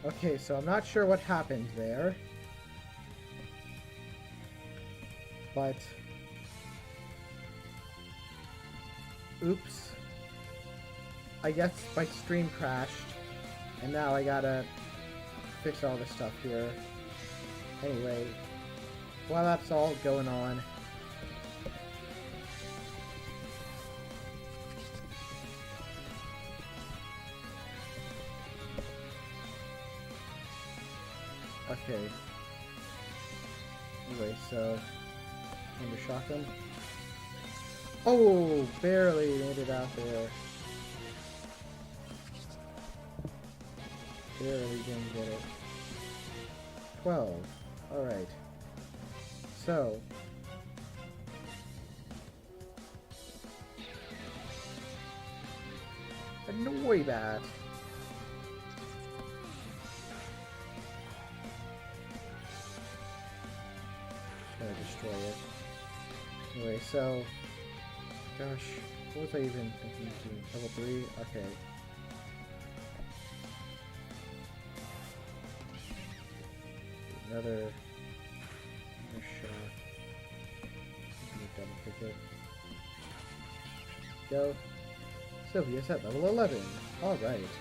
Okay, so I'm not sure what happened there. But... Oops. I guess my stream crashed. And now I gotta fix all this stuff here. Anyway, while that's all going on... Okay. Anyway, so... Undershot them. Oh! Barely made it out there. Barely didn't get it. 12. Alright. So... Annoy that. Just gonna destroy it. Anyway, so... Gosh, what was I even thinking of doing? Level 3? Okay. Another shot. I'm gonna double click it. Go. Sylvia's at level 11. Alright.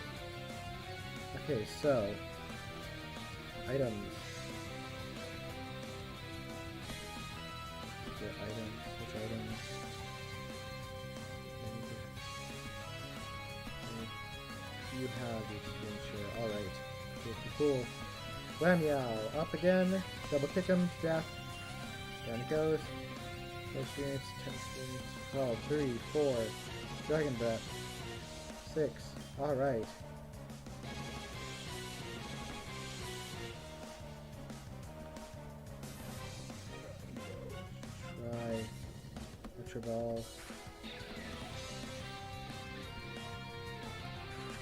Okay, so... Items. Get items. Which items? You have the experience share. Alright. Cool. Wham yow. Up again. Double kick him to death. Down it goes. No experience. 10 experience. 12, 3, 4. Dragon breath. 6. Alright. Try. Ultra ball.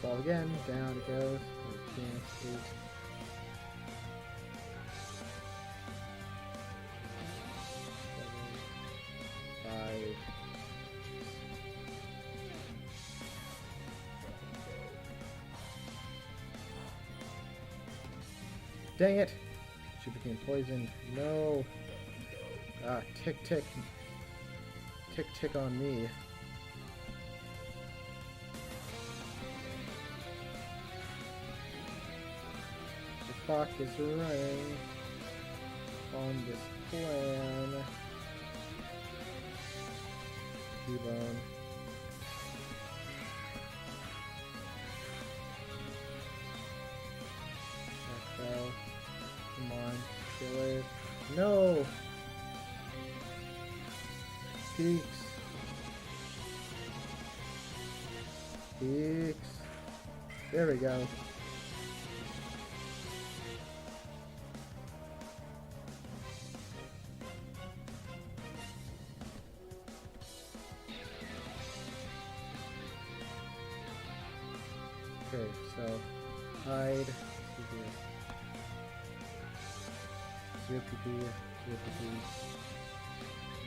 Ball again, down it goes. 8. 5. Dang it! She became poisoned. No! Ah, tick tick. Tick tick on me. Clock is running on this plan. T-bone. Come on, kill it. No! Peaks. Peaks. There we go. Okay, so hide. Zero PP. Zero PP.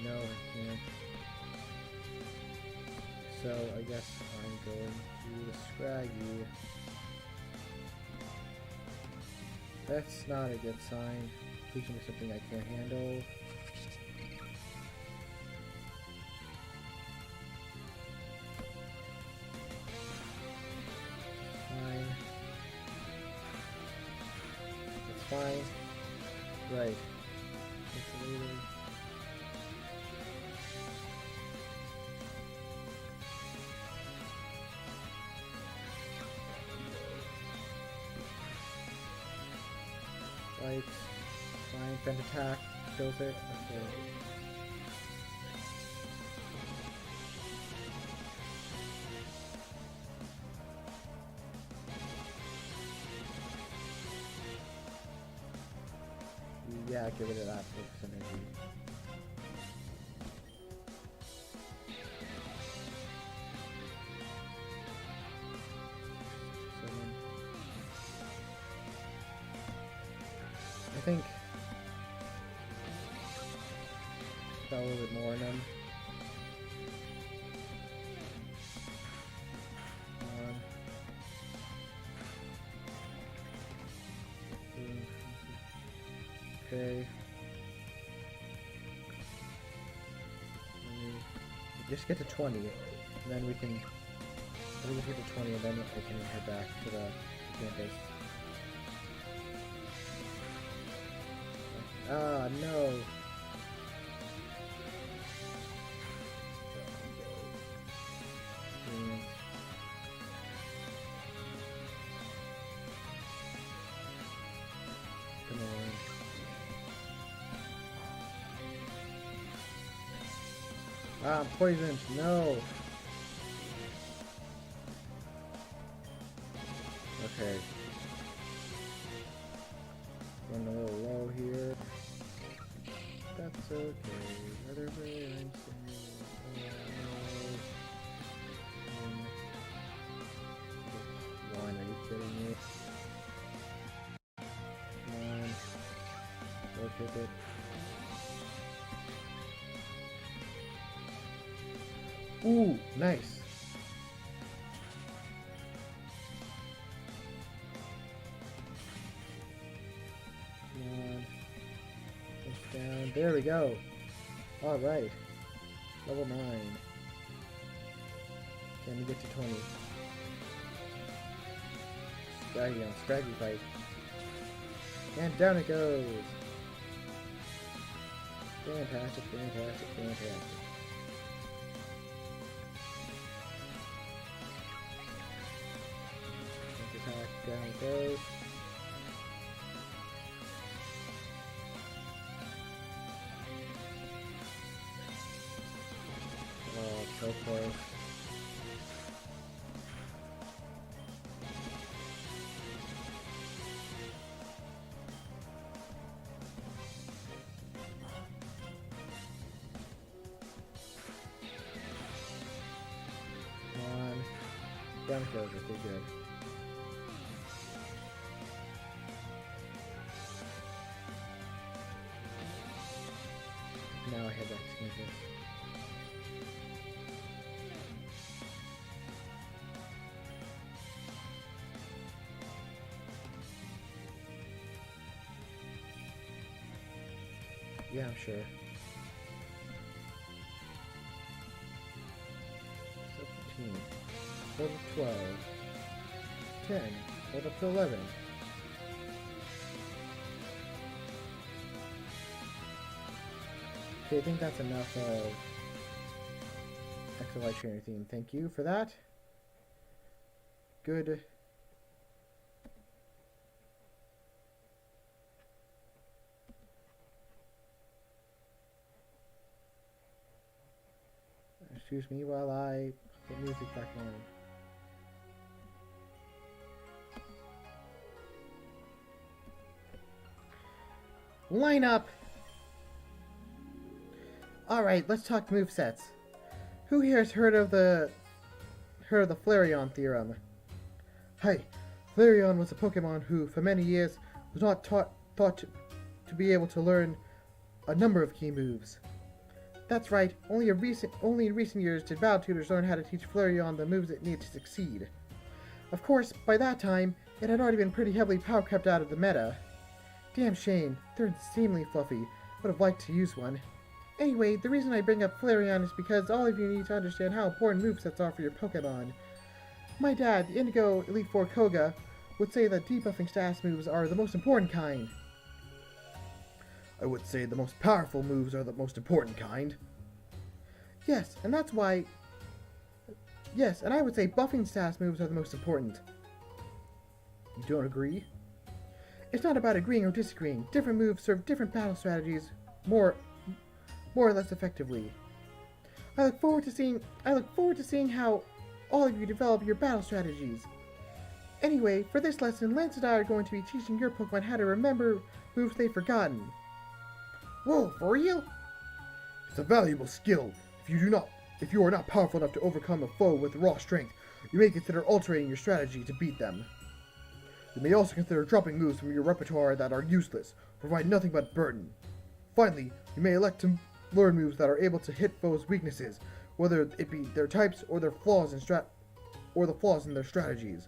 No, I can't. So I guess I'm going to the Scraggy. That's not a good sign. Please give me something I can't handle. Fine. Right. Right. Fine. Bent attack. Kills it. Okay. Yeah, get rid of that focus energy. I think got a little bit more in them. Okay. Just get to 20, and then we can... We can get to 20, and then I can head back to the campus. Ah, no! Come on. Ah, I'm poisoned! No! Okay. Going a little low here. That's okay. Other way I'm One, are you kidding me? Come on. Look at it. Ooh, nice. Down. There we go. Alright. Level 9. Can we get to 20? Scraggy fight. And down it goes. Fantastic, fantastic, fantastic. Attack, down it goes. Oh, so close. Come on. Down it goes, okay, good. Now I head back to campus. Yeah, I'm sure. So 15. Go to 12. 10. Hold up to 11. Okay, I think that's enough of X and Y trainer theme. Thank you for that. Good. Excuse me while I put the music back on. Line up! Alright, let's talk movesets. Who here has heard of the Flareon theorem? Hi, Flareon was a Pokemon who, for many years, was not thought to be able to learn a number of key moves. That's right, only in recent years did battle tutors learn how to teach Flareon the moves it needs to succeed. Of course, by that time, it had already been pretty heavily power crept out of the meta. Damn shame, they're insanely fluffy. Would have liked to use one. Anyway, the reason I bring up Flareon is because all of you need to understand how important movesets are for your Pokemon. My dad, the Indigo Elite Four Koga, would say that debuffing status moves are the most important kind. I would say the most powerful moves are the most important kind. Yes, and that's why... Yes, and I would say buffing status moves are the most important. You don't agree? It's not about agreeing or disagreeing. Different moves serve different battle strategies more or less effectively. I look forward to seeing how all of you develop your battle strategies. Anyway, for this lesson, Lance and I are going to be teaching your Pokemon how to remember moves they've forgotten. Whoa, for real? It's a valuable skill. If you are not powerful enough to overcome a foe with raw strength, you may consider altering your strategy to beat them. You may also consider dropping moves from your repertoire that are useless, provide nothing but burden. Finally, you may elect to learn moves that are able to hit foes' weaknesses, whether it be their types or their flaws in their strategies.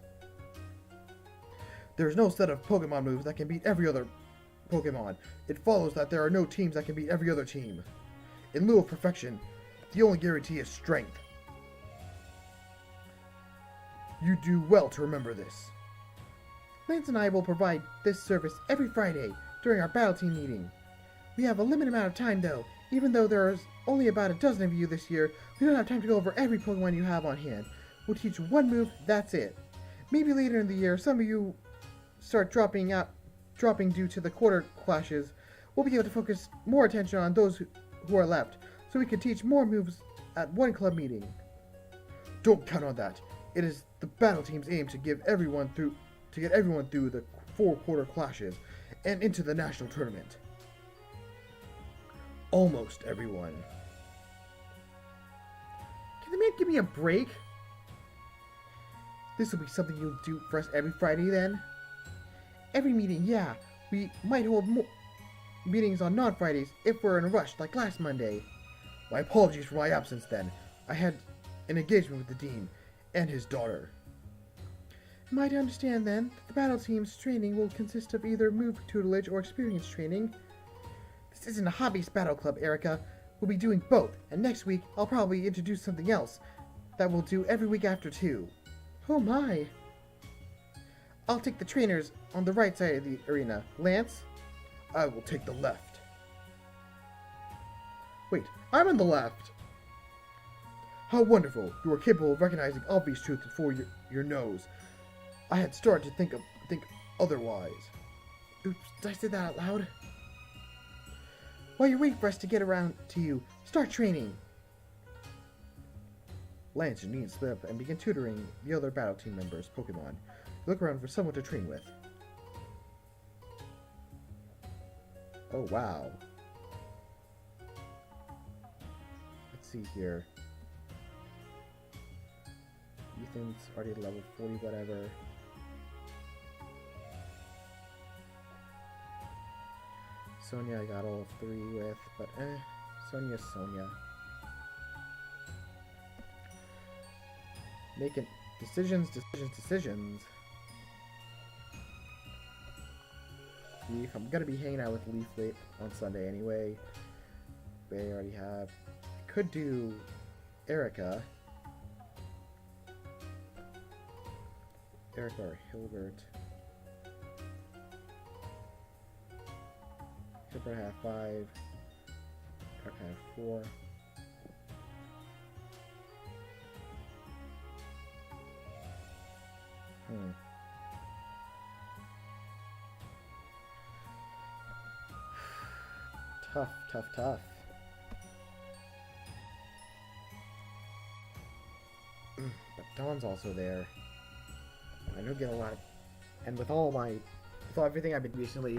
There is no set of Pokemon moves that can beat every other Pokemon, it follows that there are no teams that can beat every other team. In lieu of perfection, the only guarantee is strength. You do well to remember this. Lance and I will provide this service every Friday during our battle team meeting. We have a limited amount of time though. Even though there's only about a dozen of you this year, we don't have time to go over every Pokemon you have on hand. We'll teach one move, that's it. Maybe later in the year, some of you start dropping due to the quarter clashes. We'll be able to focus more attention on those who are left, so we can teach more moves at one club meeting. Don't count on that. It is the battle team's aim to get everyone through the 4 quarter clashes and into the national tournament. Almost everyone. Can the man give me a break? This will be something you'll do for us every Friday then? Every meeting, yeah. We might hold more meetings on non-Fridays if we're in a rush, like last Monday. My apologies for my absence then. I had an engagement with the Dean and his daughter. Am I to understand then that the battle team's training will consist of either move tutelage or experience training? This isn't a hobbyist battle club, Erica. We'll be doing both, and next week I'll probably introduce something else that we'll do every week after too. Oh my! I'll take the trainers on the right side of the arena. Lance? I will take the left. Wait, I'm on the left! How wonderful! You are capable of recognizing obvious truth before your nose. I had started to think otherwise. Oops, did I say that out loud? While you're waiting for us to get around to you, start training. Lance and Dean split up and begin tutoring the other battle team members' Pokemon. Look around for someone to train with. Oh wow. Let's see here. Ethan's already at level 40, whatever. Sonia I got all 3 with, but Sonia's Sonia. Making decisions. Leaf, I'm gonna be hanging out with Leaf late on Sunday anyway. They already have. Could do Erica. Erica or Hilbert. Hilbert have 5. Erica have 4. Tough. But Dawn's also there. I don't get a lot of, and with everything I've been recently,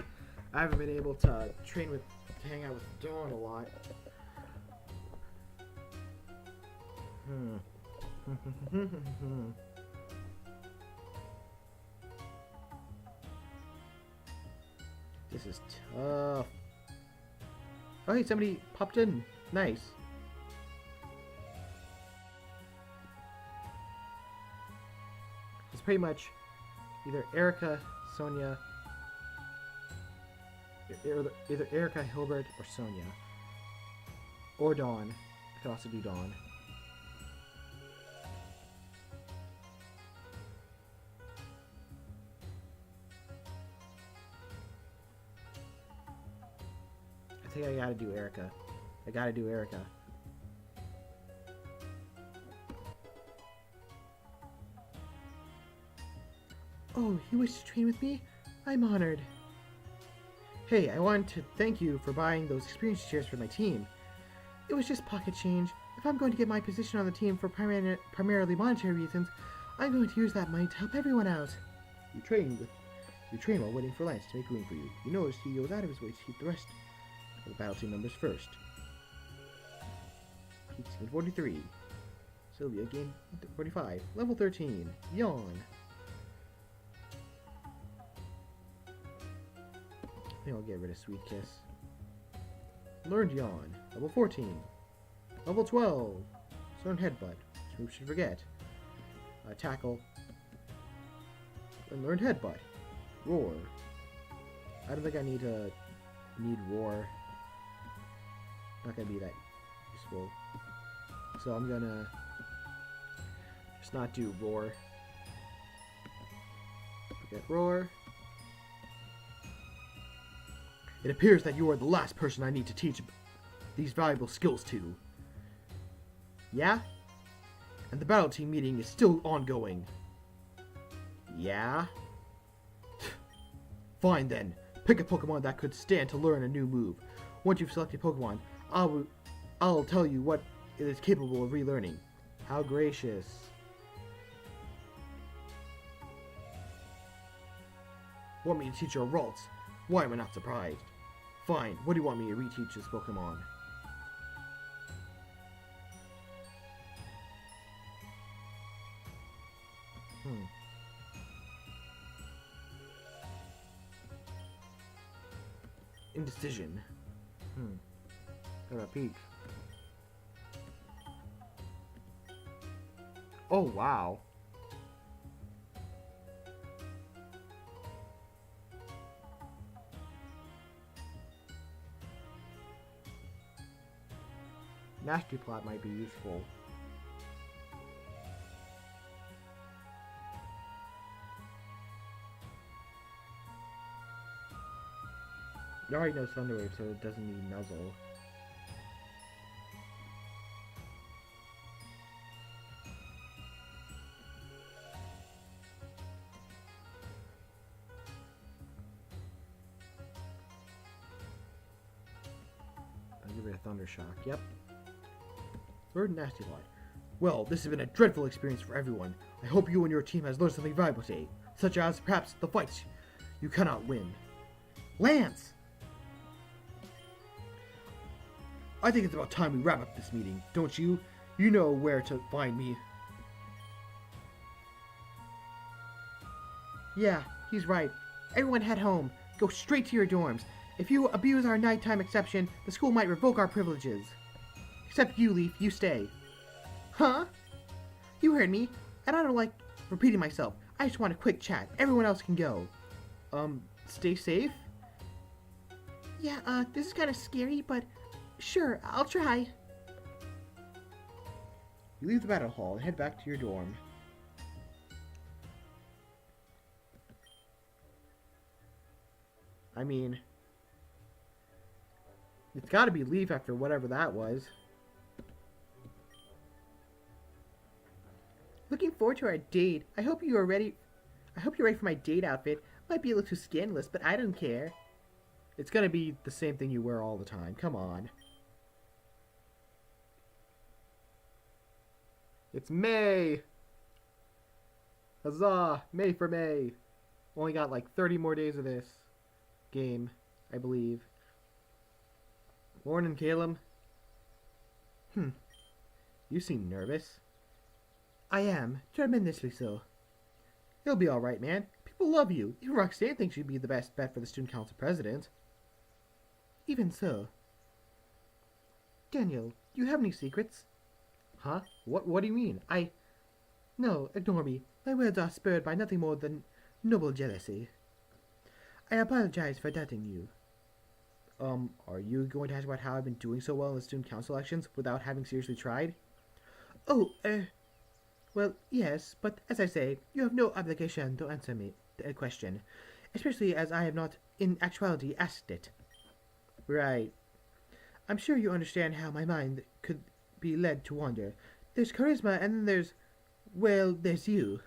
I haven't been able to hang out with Dawn a lot. This is tough. Oh, hey, somebody popped in. Nice. It's pretty much either Erica, Sonia, either Erica, Hilbert, or Sonia. Or Dawn. I could also do Dawn. I think I gotta do Erica. Oh, you wish to train with me? I'm honored. Hey, I want to thank you for buying those experience chairs for my team. It was just pocket change. If I'm going to get my position on the team for primarily monetary reasons, I'm going to use that money to help everyone out. You train while waiting for Lance to make room for you. You notice he goes out of his way to keep the rest of the battle team members first. Pete's gained 43. Sylvia gained 45. Level 13. Yawn. I think I'll get rid of Sweet Kiss. Learned Yawn. Level 14. Level 12. Learned Headbutt. Which move should forget. Tackle. And learned Headbutt. Roar. I don't think I need roar. Not gonna be that useful. So I'm gonna just not do roar. Forget roar. It appears that you are the last person I need to teach these valuable skills to. Yeah? And the battle team meeting is still ongoing. Yeah? Fine then. Pick a Pokemon that could stand to learn a new move. Once you've selected Pokemon, I'll tell you what it is capable of relearning. How gracious. Want me to teach your Ralts? Why am I not surprised? Fine, what do you want me to reteach this Pokemon? Indecision. Got a peek. Oh, wow. Nasty Plot might be useful. You already know Thunder Wave, so it doesn't need Nuzzle. I'll give it a Thunder Shock. Yep. Third Nasty Plot. Well, this has been a dreadful experience for everyone. I hope you and your team has learned something valuable today, such as perhaps the fights you cannot win. Lance! I think it's about time we wrap up this meeting, don't you? You know where to find me. Yeah, he's right. Everyone head home. Go straight to your dorms. If you abuse our nighttime exception, the school might revoke our privileges. Except you, Leaf, you stay. Huh? You heard me, and I don't like repeating myself. I just want a quick chat. Everyone else can go. Stay safe? Yeah, this is kind of scary, but sure, I'll try. You leave the battle hall and head back to your dorm. I mean, it's gotta be Leaf after whatever that was. Looking forward to our date. I hope you're ready for my date outfit. Might be a little too scandalous, but I don't care. It's gonna be the same thing you wear all the time. Come on. It's May! Huzzah! May for May! Only got like 30 more days of this game, I believe. Lauren and Caleb? You seem nervous. I am. Tremendously so. You'll be alright, man. People love you. Even Roxanne thinks you'd be the best bet for the student council president. Even so. Daniel, do you have any secrets? Huh? What do you mean? No, ignore me. My words are spurred by nothing more than noble jealousy. I apologize for doubting you. Are you going to ask about how I've been doing so well in the student council elections without having seriously tried? Oh, well, yes, but as I say, you have no obligation to answer me the question, especially as I have not, in actuality, asked it. Right. I'm sure you understand how my mind could be led to wander. There's charisma, and then there's you.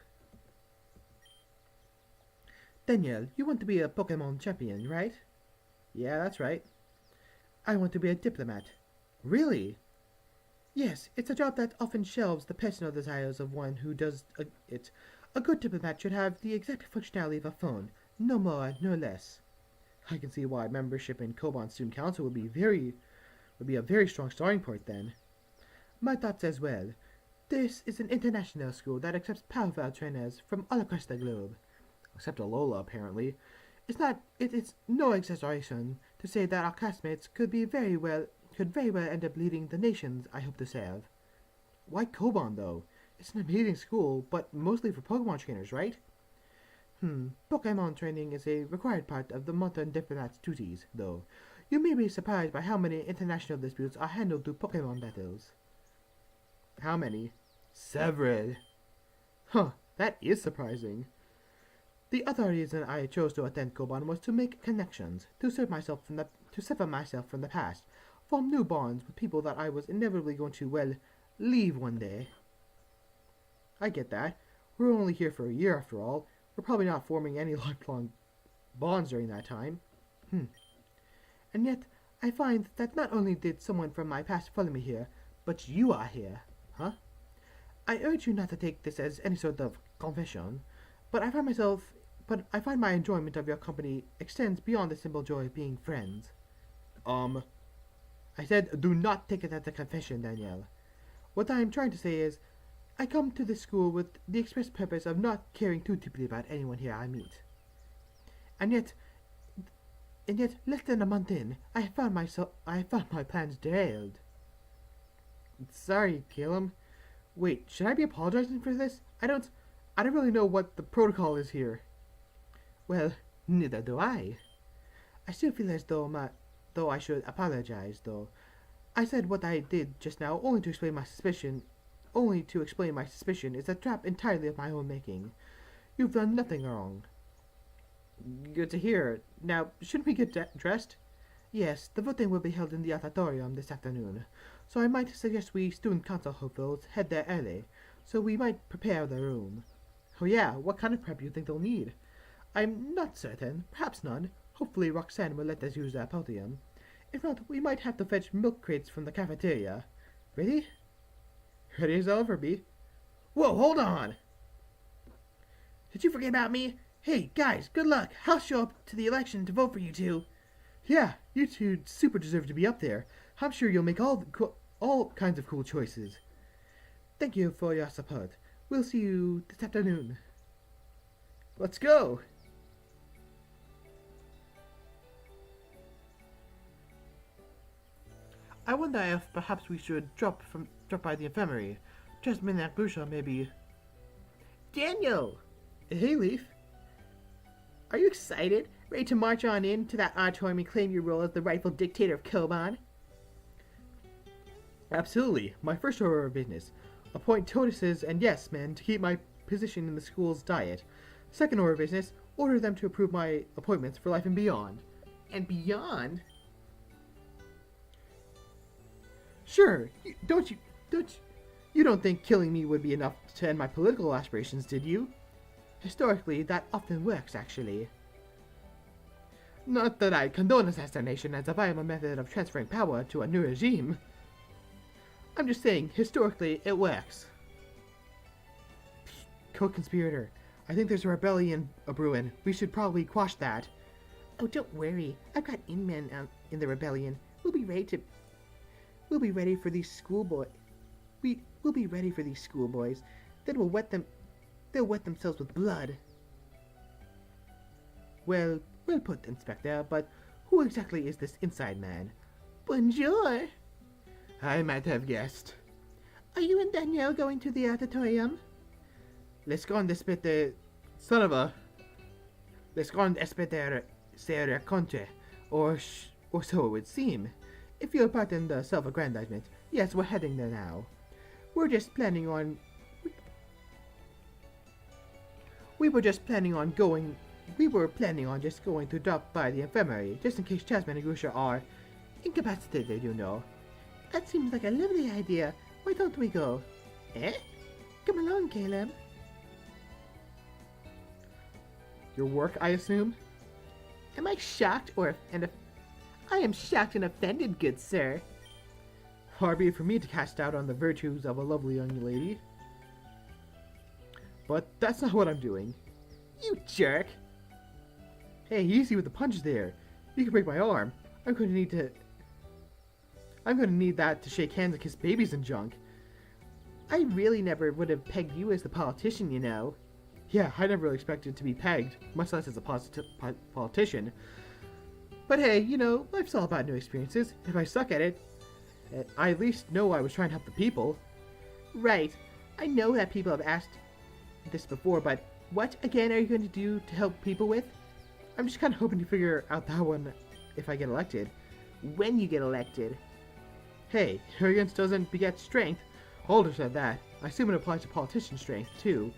Daniel, you want to be a Pokemon champion, right? Yeah, that's right. I want to be a diplomat. Really? Yes, it's a job that often shelves the personal desires of one who does it. A good diplomat should have the exact functionality of a phone, no more, no less. I can see why membership in Koban Student Council would be a very strong starting point then. My thoughts as well. This is an international school that accepts powerful trainers from all across the globe. Except Alola, apparently. It's no exaggeration to say that our classmates could very well end up leading the nations I hope to serve. Why Koban, though? It's an amazing school, but mostly for Pokemon trainers, right? Pokemon training is a required part of the modern diplomat's duties, though. You may be surprised by how many international disputes are handled through Pokemon battles. How many? Several. Huh, that is surprising. The other reason I chose to attend Koban was to make connections, to sever myself from the past, form new bonds with people that I was inevitably going to, well, leave one day. I get that. We're only here for a year after all. We're probably not forming any lifelong bonds during that time. And yet, I find that not only did someone from my past follow me here, but you are here. Huh? I urge you not to take this as any sort of confession, but I find my enjoyment of your company extends beyond the simple joy of being friends. I said do not take it as a confession, Danielle. What I am trying to say is, I come to this school with the express purpose of not caring too deeply about anyone here I meet. And yet, less than a month in, I have found my plans derailed. Sorry, Caleb. Wait, should I be apologizing for this? I don't really know what the protocol is here. Well, neither do I. I still feel as though I should apologize, though. I said what I did just now only to explain my suspicion is a trap entirely of my own making. You've done nothing wrong. Good to hear. Now, shouldn't we get dressed? Yes, the voting will be held in the auditorium this afternoon, so I might suggest we student council hopefuls head there early, so we might prepare the room. Oh yeah, what kind of prep you think they'll need? I'm not certain. Perhaps none. Hopefully Roxanne will let us use that podium. If not, we might have to fetch milk crates from the cafeteria. Ready? Ready as I'll ever be. Whoa, hold on! Did you forget about me? Hey, guys, good luck. I'll show up to the election to vote for you two. Yeah, you two super deserve to be up there. I'm sure you'll make all kinds of cool choices. Thank you for your support. We'll see you this afternoon. Let's go! I wonder if perhaps we should drop by the infirmary. Jasmine and Grusha, maybe. Daniel! Hey, Leaf. Are you excited? Ready to march on into that auditorium and claim your role as the rightful dictator of Koban? Absolutely. My first order of business. Appoint totuses and yes men to keep my position in the school's diet. Second order of business. Order them to approve my appointments for life and beyond. And beyond? Sure. You don't think killing me would be enough to end my political aspirations, did you? Historically, that often works, actually. Not that I condone assassination as a viable method of transferring power to a new regime. I'm just saying, historically, it works. Co-conspirator, I think there's a rebellion brewing. We should probably quash that. Oh, don't worry. I've got in-men in the rebellion. We'll be ready for these schoolboys. We'll be ready for these schoolboys. They'll wet themselves with blood. Well put, Inspector, but who exactly is this inside man? Bonjour! I might have guessed. Are you and Danielle going to the auditorium? Les grandes espèces se rencontre, or so it would seem. If you'll pardon the self-aggrandizement, yes, we're heading there now. We were just planning on just going to drop by the infirmary, just in case Jasmine and Grusha are incapacitated, you know. That seems like a lovely idea. Why don't we go? Eh? Come along, Caleb. Your work, I assume? Am I shocked I am shocked and offended, good sir. Far be it for me to cast doubt on the virtues of a lovely young lady. But that's not what I'm doing. You jerk! Hey, easy with the punches there. You can break my arm. I'm gonna need that to shake hands and kiss babies and junk. I really never would have pegged you as the politician, you know. Yeah, I never really expected to be pegged, much less as a politician. But hey, you know, life's all about new experiences. If I suck at it, I at least know I was trying to help the people. Right. I know that people have asked this before, but What again are you going to do to help people with? I'm just kind of hoping to figure out that one if I get elected. When you get elected. Hey, arrogance doesn't beget strength. Holder said that. I assume it applies to politician strength, too.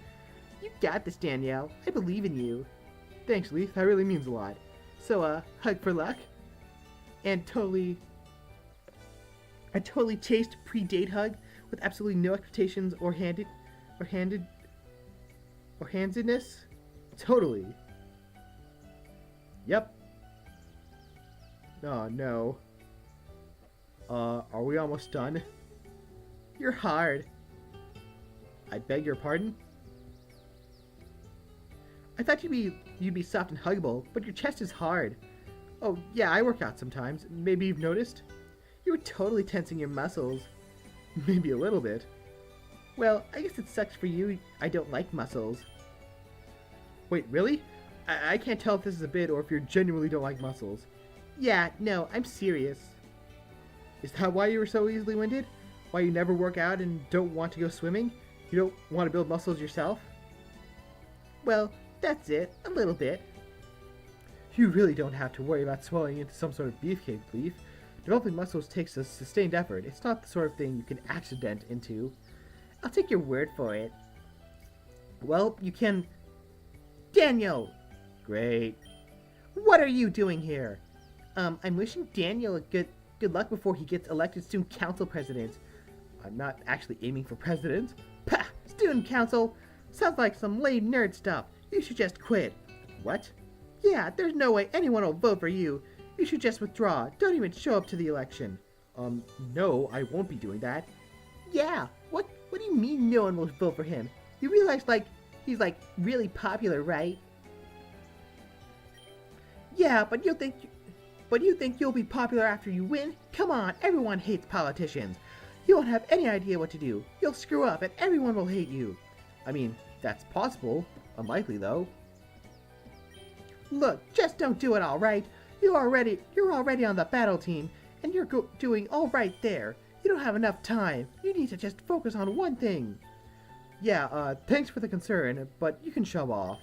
You got this, Danielle. I believe in you. Thanks, Leaf. That really means a lot. So, hug for luck? And a totally chaste pre-date hug with absolutely no expectations or handedness? Totally. Yep. Oh, no. Are we almost done? You're hard. I beg your pardon? I thought you'd be soft and huggable, but your chest is hard. Oh, yeah, I work out sometimes. Maybe you've noticed? You were totally tensing your muscles. Maybe a little bit. Well, I guess it sucks for you. I don't like muscles. Wait, really? I can't tell if this is a bit or if you genuinely don't like muscles. Yeah, no, I'm serious. Is that why you were so easily winded? Why you never work out and don't want to go swimming? You don't want to build muscles yourself? Well, that's it. A little bit. You really don't have to worry about swelling into some sort of beefcake, Leaf. Developing muscles takes a sustained effort. It's not the sort of thing you can accident into. I'll take your word for it. Well, you can... Daniel! Great. What are you doing here? I'm wishing Daniel a good luck before he gets elected student council president. I'm not actually aiming for president. Pah! Student council! Sounds like some lame nerd stuff. You should just quit. What? Yeah, there's no way anyone will vote for you. You should just withdraw. Don't even show up to the election. No, I won't be doing that. Yeah, what do you mean no one will vote for him? You realize, he's, really popular, right? Yeah, but you think you'll be popular after you win? Come on, everyone hates politicians. You won't have any idea what to do. You'll screw up and everyone will hate you. I mean, that's possible. Unlikely, though. Look, just don't do it, all right? You're already on the battle team, and you're doing all right there. You don't have enough time. You need to just focus on one thing. Yeah, thanks for the concern, but you can shove off.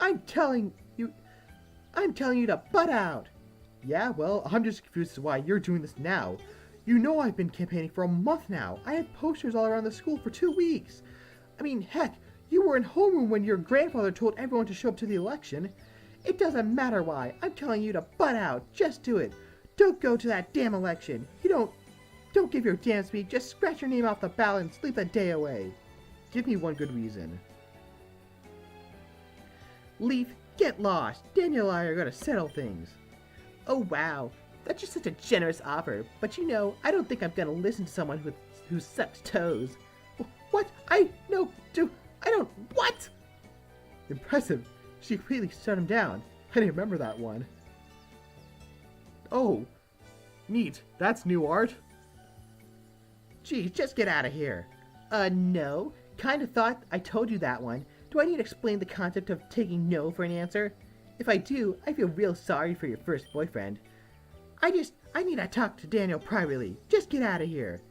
I'm telling you to butt out. Yeah, well, I'm just confused as to why you're doing this now. You know I've been campaigning for a month now. I had posters all around the school for 2 weeks. I mean, heck, you were in homeroom when your grandfather told everyone to show up to the election. It doesn't matter why. I'm telling you to butt out. Just do it. Don't go to that damn election. Don't give your damn speech. Just scratch your name off the ballot and sleep the day away. Give me one good reason. Leaf, get lost. Daniel and I are going to settle things. Oh, wow. That's just such a generous offer. But you know, I don't think I'm going to listen to someone who sucks toes. What? What? Impressive. She completely shut him down. I didn't remember that one. Oh, neat. That's new art. Geez, just get out of here. No. Kinda thought I told you that one. Do I need to explain the concept of taking no for an answer? If I do, I feel real sorry for your first boyfriend. I need to talk to Daniel privately. Just get out of here.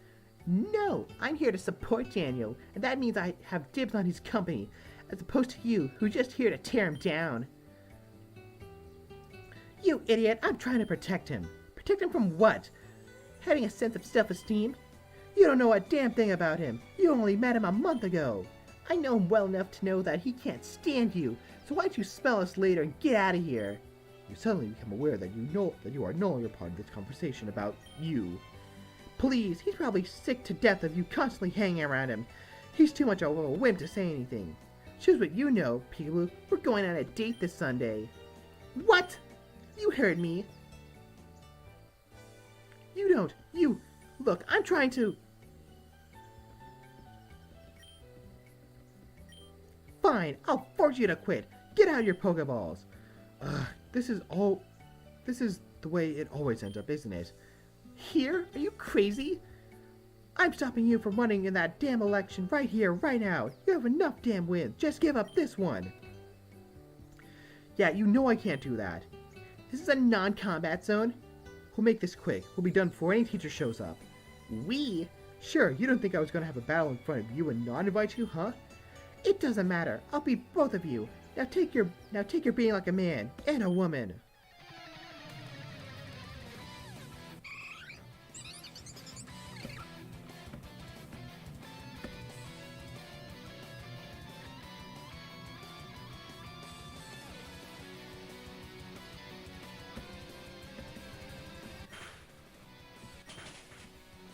No, I'm here to support Daniel, and that means I have dibs on his company, as opposed to you, who's just here to tear him down. You idiot, I'm trying to protect him. Protect him from what? Having a sense of self-esteem? You don't know a damn thing about him. You only met him a month ago. I know him well enough to know that he can't stand you, so why don't you smell us later and get out of here? You suddenly become aware that you are no longer part of this conversation about you. Please, he's probably sick to death of you constantly hanging around him. He's too much of a wimp to say anything. Choose what you know, Peekaboo. We're going on a date this Sunday. What? You heard me. Look, I'm trying to... Fine, I'll force you to quit. Get out of your Pokeballs. This is the way it always ends up, isn't it? Here? Are you crazy? I'm stopping you from running in that damn election right here, right now. You have enough damn wins. Just give up this one. Yeah, you know I can't do that. This is a non-combat zone. We'll make this quick. We'll be done before any teacher shows up. We? Sure, you don't think I was going to have a battle in front of you and not invite you, huh? It doesn't matter. I'll beat both of you. Now take your being like a man and a woman.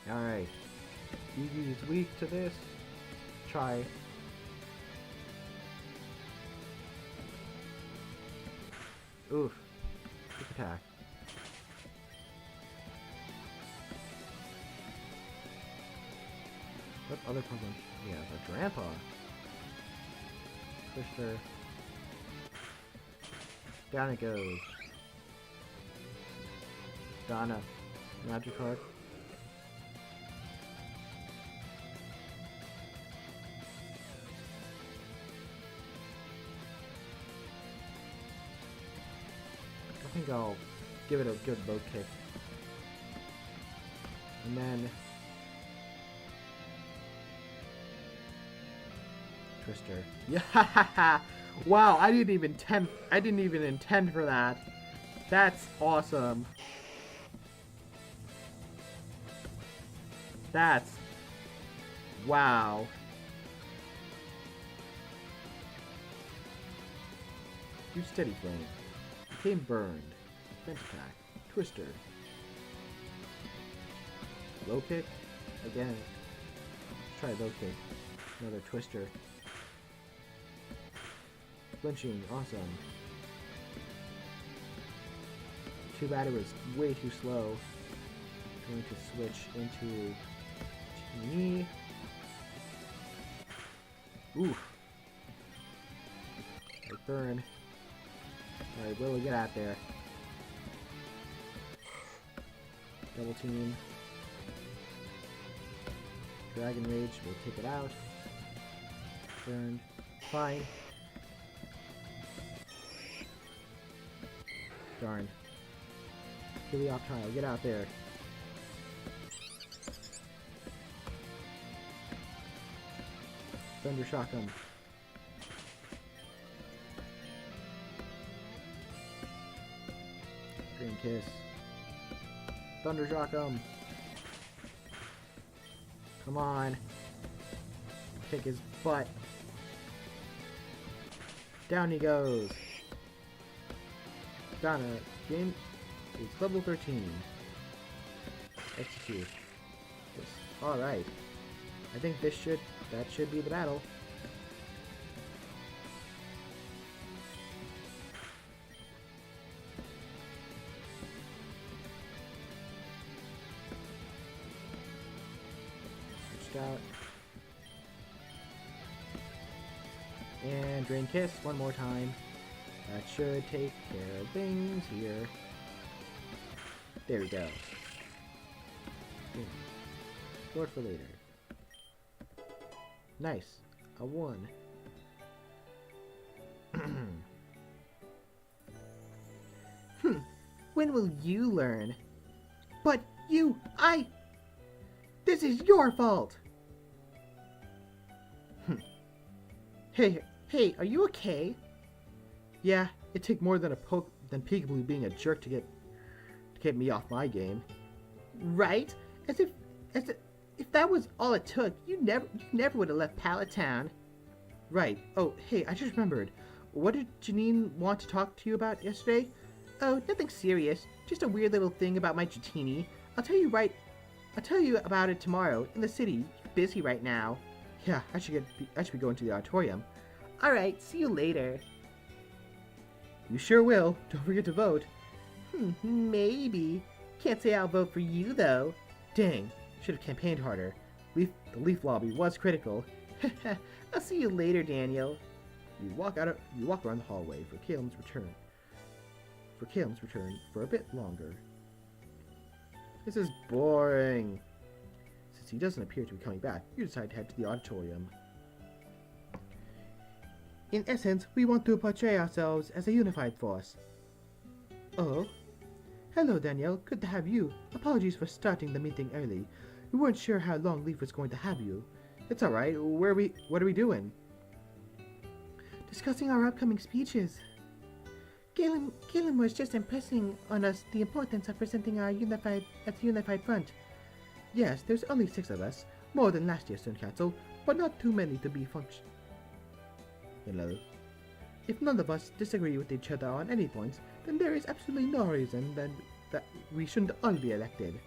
Alright. Yugi's weak to this. Try. Oof. Quick attack. What other Pokemon? Yeah, the Grandpa. Twister. Down it goes. Donna. Magikarp. I think I'll give it a good low kick. And then Twister. Yeah. Wow, I didn't even intend for that. That's awesome. That's wow. You steady flame. Became burned. Vent attack. Twister. Low kick. Again. Let's try low kick. Another Twister. Flinching. Awesome. Too bad it was way too slow. Going to switch into me. Oof. Right burn. Alright, Willow, get out there. Double team. Dragon Rage, we'll take it out. Burned. Fine. Darn. Helioptile, get out there. Thunder Shock him. Green Kiss. Thunder Shock him. Come on. Kick his butt. Down he goes. Donna, game is level 13. Execute. Yes. Alright. I think that should be the battle. Switched out. And Drain Kiss one more time. That should take care of things here. There we go. Store for later. Nice. A 1. When will you learn? But this is your fault! Hey, are you okay? Yeah, it took more than Peekaboo being a jerk to get me off my game. Right? As if that was all it took, you never would have left Pallet Town. Right. Oh, hey, I just remembered. What did Janine want to talk to you about yesterday? Oh, nothing serious. Just a weird little thing about my Jatini. I'll tell you about it tomorrow in the city. You're busy right now. Yeah, I should be going to the auditorium. All right, see you later. You sure will. Don't forget to vote. Maybe. Can't say I'll vote for you though. Dang. Should have campaigned harder. The Leaf Lobby was critical. I'll see you later, Daniel. You walk around the hallway for Calem's return. For a bit longer. This is boring. Since he doesn't appear to be coming back, you decide to head to the auditorium. In essence, we want to portray ourselves as a unified force. Oh? Hello, Danielle. Good to have you. Apologies for starting the meeting early. We weren't sure how long Leaf was going to have you. It's alright. What are we doing? discussing our upcoming speeches. Galen was just impressing on us the importance of presenting our unified front. Yes, there's only 6 of us, more than last year's student council, but not too many to be function. If none of us disagree with each other on any points, then there is absolutely no reason that we shouldn't all be elected.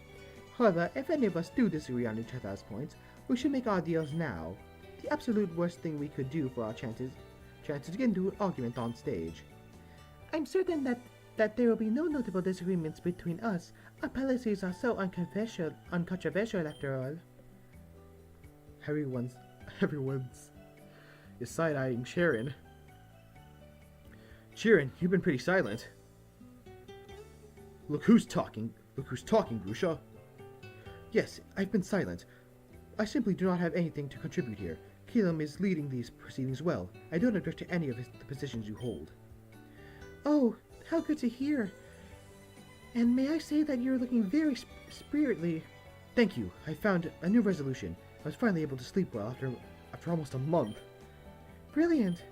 However, if any of us do disagree on each other's points, we should make our deals now. The absolute worst thing we could do for our chances to get into an argument on stage. I'm certain that there will be no notable disagreements between us. Our policies are so uncontroversial after all. Everyone's is side-eyeing Sharon. Sharon, you've been pretty silent. Look who's talking, Grusha. Yes, I've been silent. I simply do not have anything to contribute here. Calum is leading these proceedings well. I don't object to any of the positions you hold. Oh, how good to hear. And may I say that you're looking very sprightly. Thank you. I found a new resolution. I was finally able to sleep well after almost a month. Brilliant.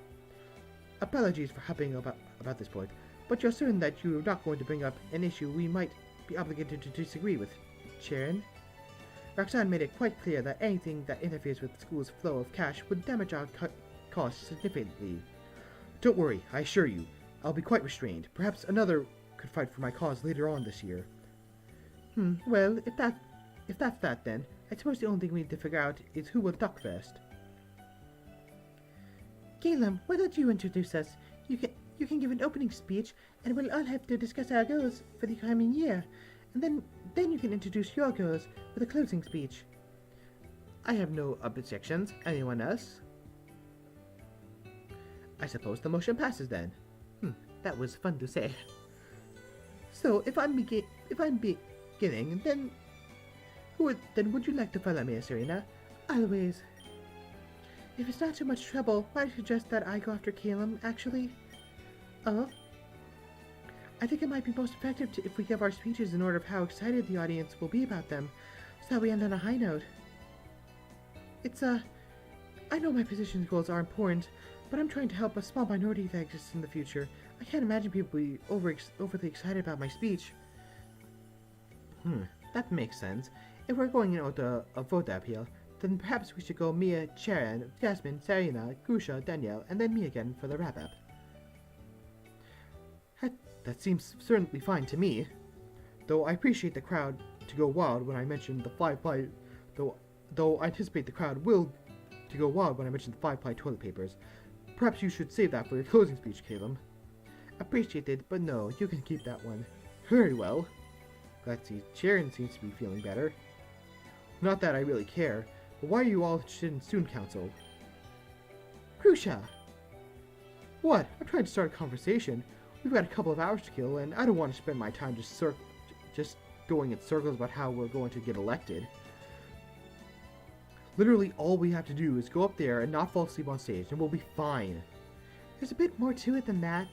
Apologies for hopping about this point, but you're certain that you're not going to bring up an issue we might be obligated to disagree with, Sharon? Roxanne made it quite clear that anything that interferes with the school's flow of cash would damage our costs significantly. Don't worry, I assure you, I'll be quite restrained. Perhaps another could fight for my cause later on this year. Well, if that's that then, I suppose the only thing we need to figure out is who will talk first. Calum, why don't you introduce us? You can give an opening speech, and we'll all have to discuss our goals for the coming year. And then you can introduce your goals with a closing speech. I have no objections. Anyone else? I suppose the motion passes then. That was fun to say. So, if I'm beginning, then would you like to follow me, Serena? Always. If it's not too much trouble, might I suggest that I go after Calum, actually? Oh? I think it might be most effective if we give our speeches in order of how excited the audience will be about them, so that we end on a high note. I know my position's goals are important, but I'm trying to help a small minority that exists in the future. I can't imagine people be overly excited about my speech. That makes sense. If we're going out a vote appeal, then perhaps we should go Mia, Sharon, Jasmine, Serena, Grusha, Danielle, and then me again for the wrap-up. That seems certainly fine to me. Though I appreciate the crowd to go wild when I mention the 5-ply... Though I anticipate the crowd will to go wild when I mention the 5-ply toilet papers. Perhaps you should save that for your closing speech, Calum. Appreciated, but no, you can keep that one. Very well. Glad to see Sharon seems to be feeling better. Not that I really care, but why are you all interested in student council? Grusha! What? I'm trying to start a conversation. We've got a couple of hours to kill, and I don't want to spend my time just going in circles about how we're going to get elected. Literally all we have to do is go up there and not fall asleep on stage, and we'll be fine. There's a bit more to it than that.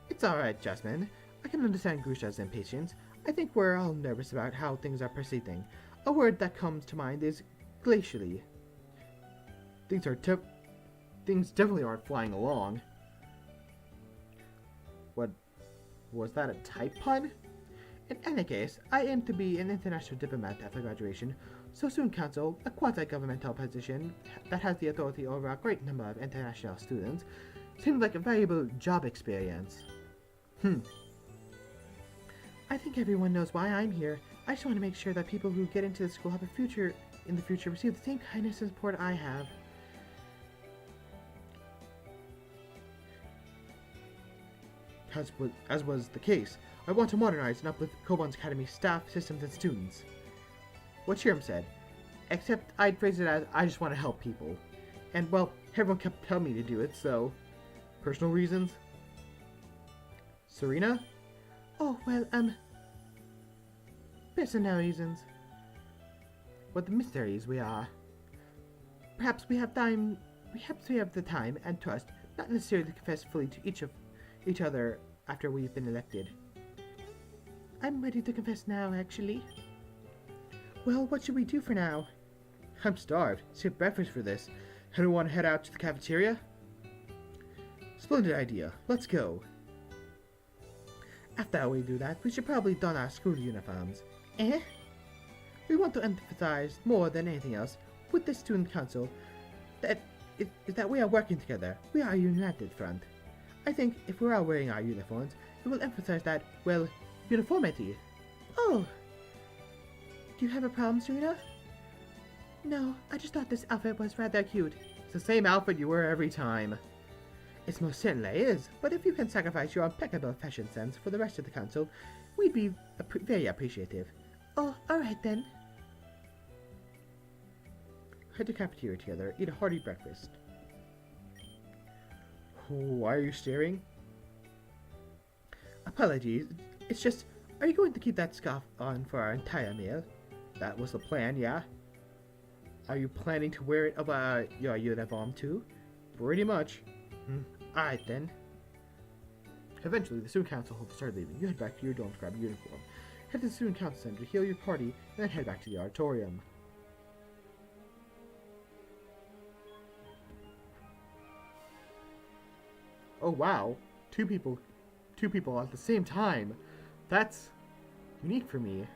It's alright, Jasmine. I can understand Grusha's impatience. I think we're all nervous about how things are proceeding. A word that comes to mind is glacially. Things definitely aren't flying along. What? Was that a type pun? In any case, I aim to be an international diplomat after graduation, so Student Council, a quasi-governmental position that has the authority over a great number of international students, seems like a valuable job experience. I think everyone knows why I'm here. I just want to make sure that people who get into the school have a future in the future receive the same kindness and support I have. As was the case, I want to modernize and uplift Kobon's Academy staff, systems, and students. What Shiram said, except I'd phrase it as, I just want to help people. And, well, everyone kept telling me to do it, so... Personal reasons? Serena? Oh, well, personal reasons. What the mysteries we are. Perhaps we have the time and trust, not necessarily to confess fully to each other after we've been elected. I'm ready to confess now, actually. Well, what should we do for now? I'm starved. Skip breakfast for this. I don't want to head out to the cafeteria. Splendid idea. Let's go. After we do that, we should probably don our school uniforms. Eh? We want to emphasize more than anything else with the student council that that we are working together. We are a united front. I think if we're all wearing our uniforms, it will emphasize that, well, uniformity. Oh! Do you have a problem, Serena? No, I just thought this outfit was rather cute. It's the same outfit you wear every time. It most certainly is, but if you can sacrifice your impeccable fashion sense for the rest of the council, we'd be very appreciative. Oh, alright then. Head to cafeteria together, eat a hearty breakfast. Why are you staring? Apologies, it's just, are you going to keep that scarf on for our entire meal? That was the plan, yeah? Are you planning to wear it over your uniform too? Pretty much. Alright then. Eventually, the student council hall started leaving. You head back to your dorm to grab a uniform. Head to the student council center to heal your party, and then head back to the auditorium. Oh wow, two people at the same time. That's unique for me.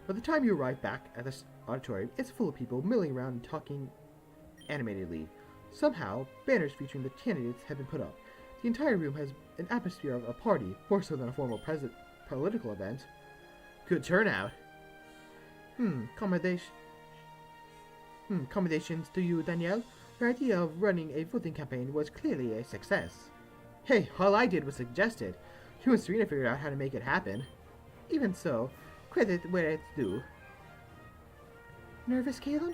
By the time you arrive back at the auditorium, it's full of people milling around and talking animatedly. Somehow, banners featuring the candidates have been put up. The entire room has an atmosphere of a party, more so than a formal political event. Good turnout. Commendations to you, Danielle. Your idea of running a voting campaign was clearly a success. Hey, all I did was suggest it. You and Serena figured out how to make it happen. Even so, credit where it's due. Nervous, Caleb?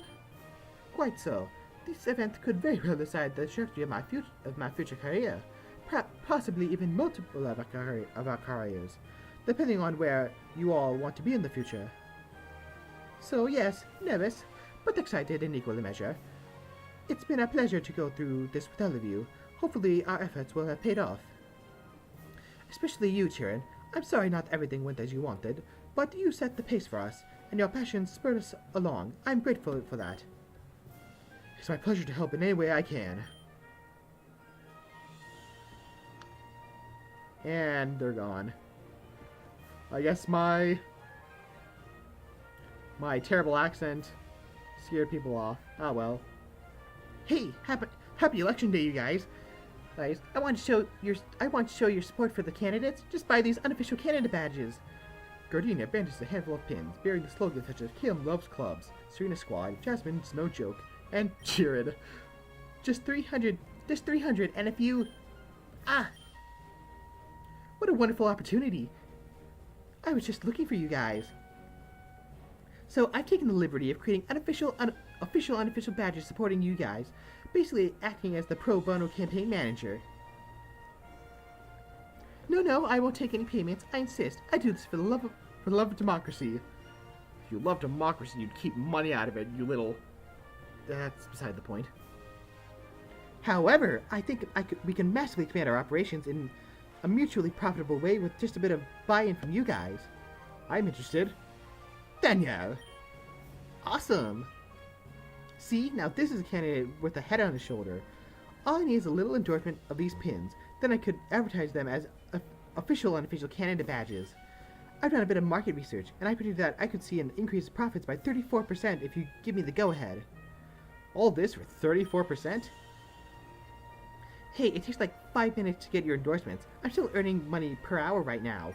Quite so. This event could very well decide the trajectory of my future career, possibly even multiple of our careers, depending on where you all want to be in the future. So yes, nervous, but excited in equal measure. It's been a pleasure to go through this with all of you. Hopefully our efforts will have paid off. Especially you, Chirin. I'm sorry not everything went as you wanted, but you set the pace for us, and your passion spurred us along. I'm grateful for that. It's my pleasure to help in any way I can. And they're gone. I guess my terrible accent scared people off. Ah well. Hey, happy election day, you guys. Guys, I want to show your support for the candidates. Just buy these unofficial candidate badges. Gardenia bandaged a handful of pins, bearing the slogans such as Kim loves clubs, Serena Squad, Jasmine's no joke, and Jared. Just 300, and if you... What a wonderful opportunity. I was just looking for you guys. So I've taken the liberty of creating unofficial badges supporting you guys, basically acting as the pro bono campaign manager. No, I won't take any payments. I insist. I do this for the love of democracy. If you love democracy, you'd keep money out of it, you little... That's beside the point. However, I think we can massively expand our operations in a mutually profitable way with just a bit of buy-in from you guys. I'm interested. Danielle! Awesome! See, now this is a candidate with a head on his shoulder. All I need is a little endorsement of these pins, then I could advertise them as official and unofficial candidate badges. I've done a bit of market research, and I predict that I could see an increase in profits by 34% if you give me the go-ahead. All this for 34%? Hey, it takes like 5 minutes to get your endorsements. I'm still earning money per hour right now.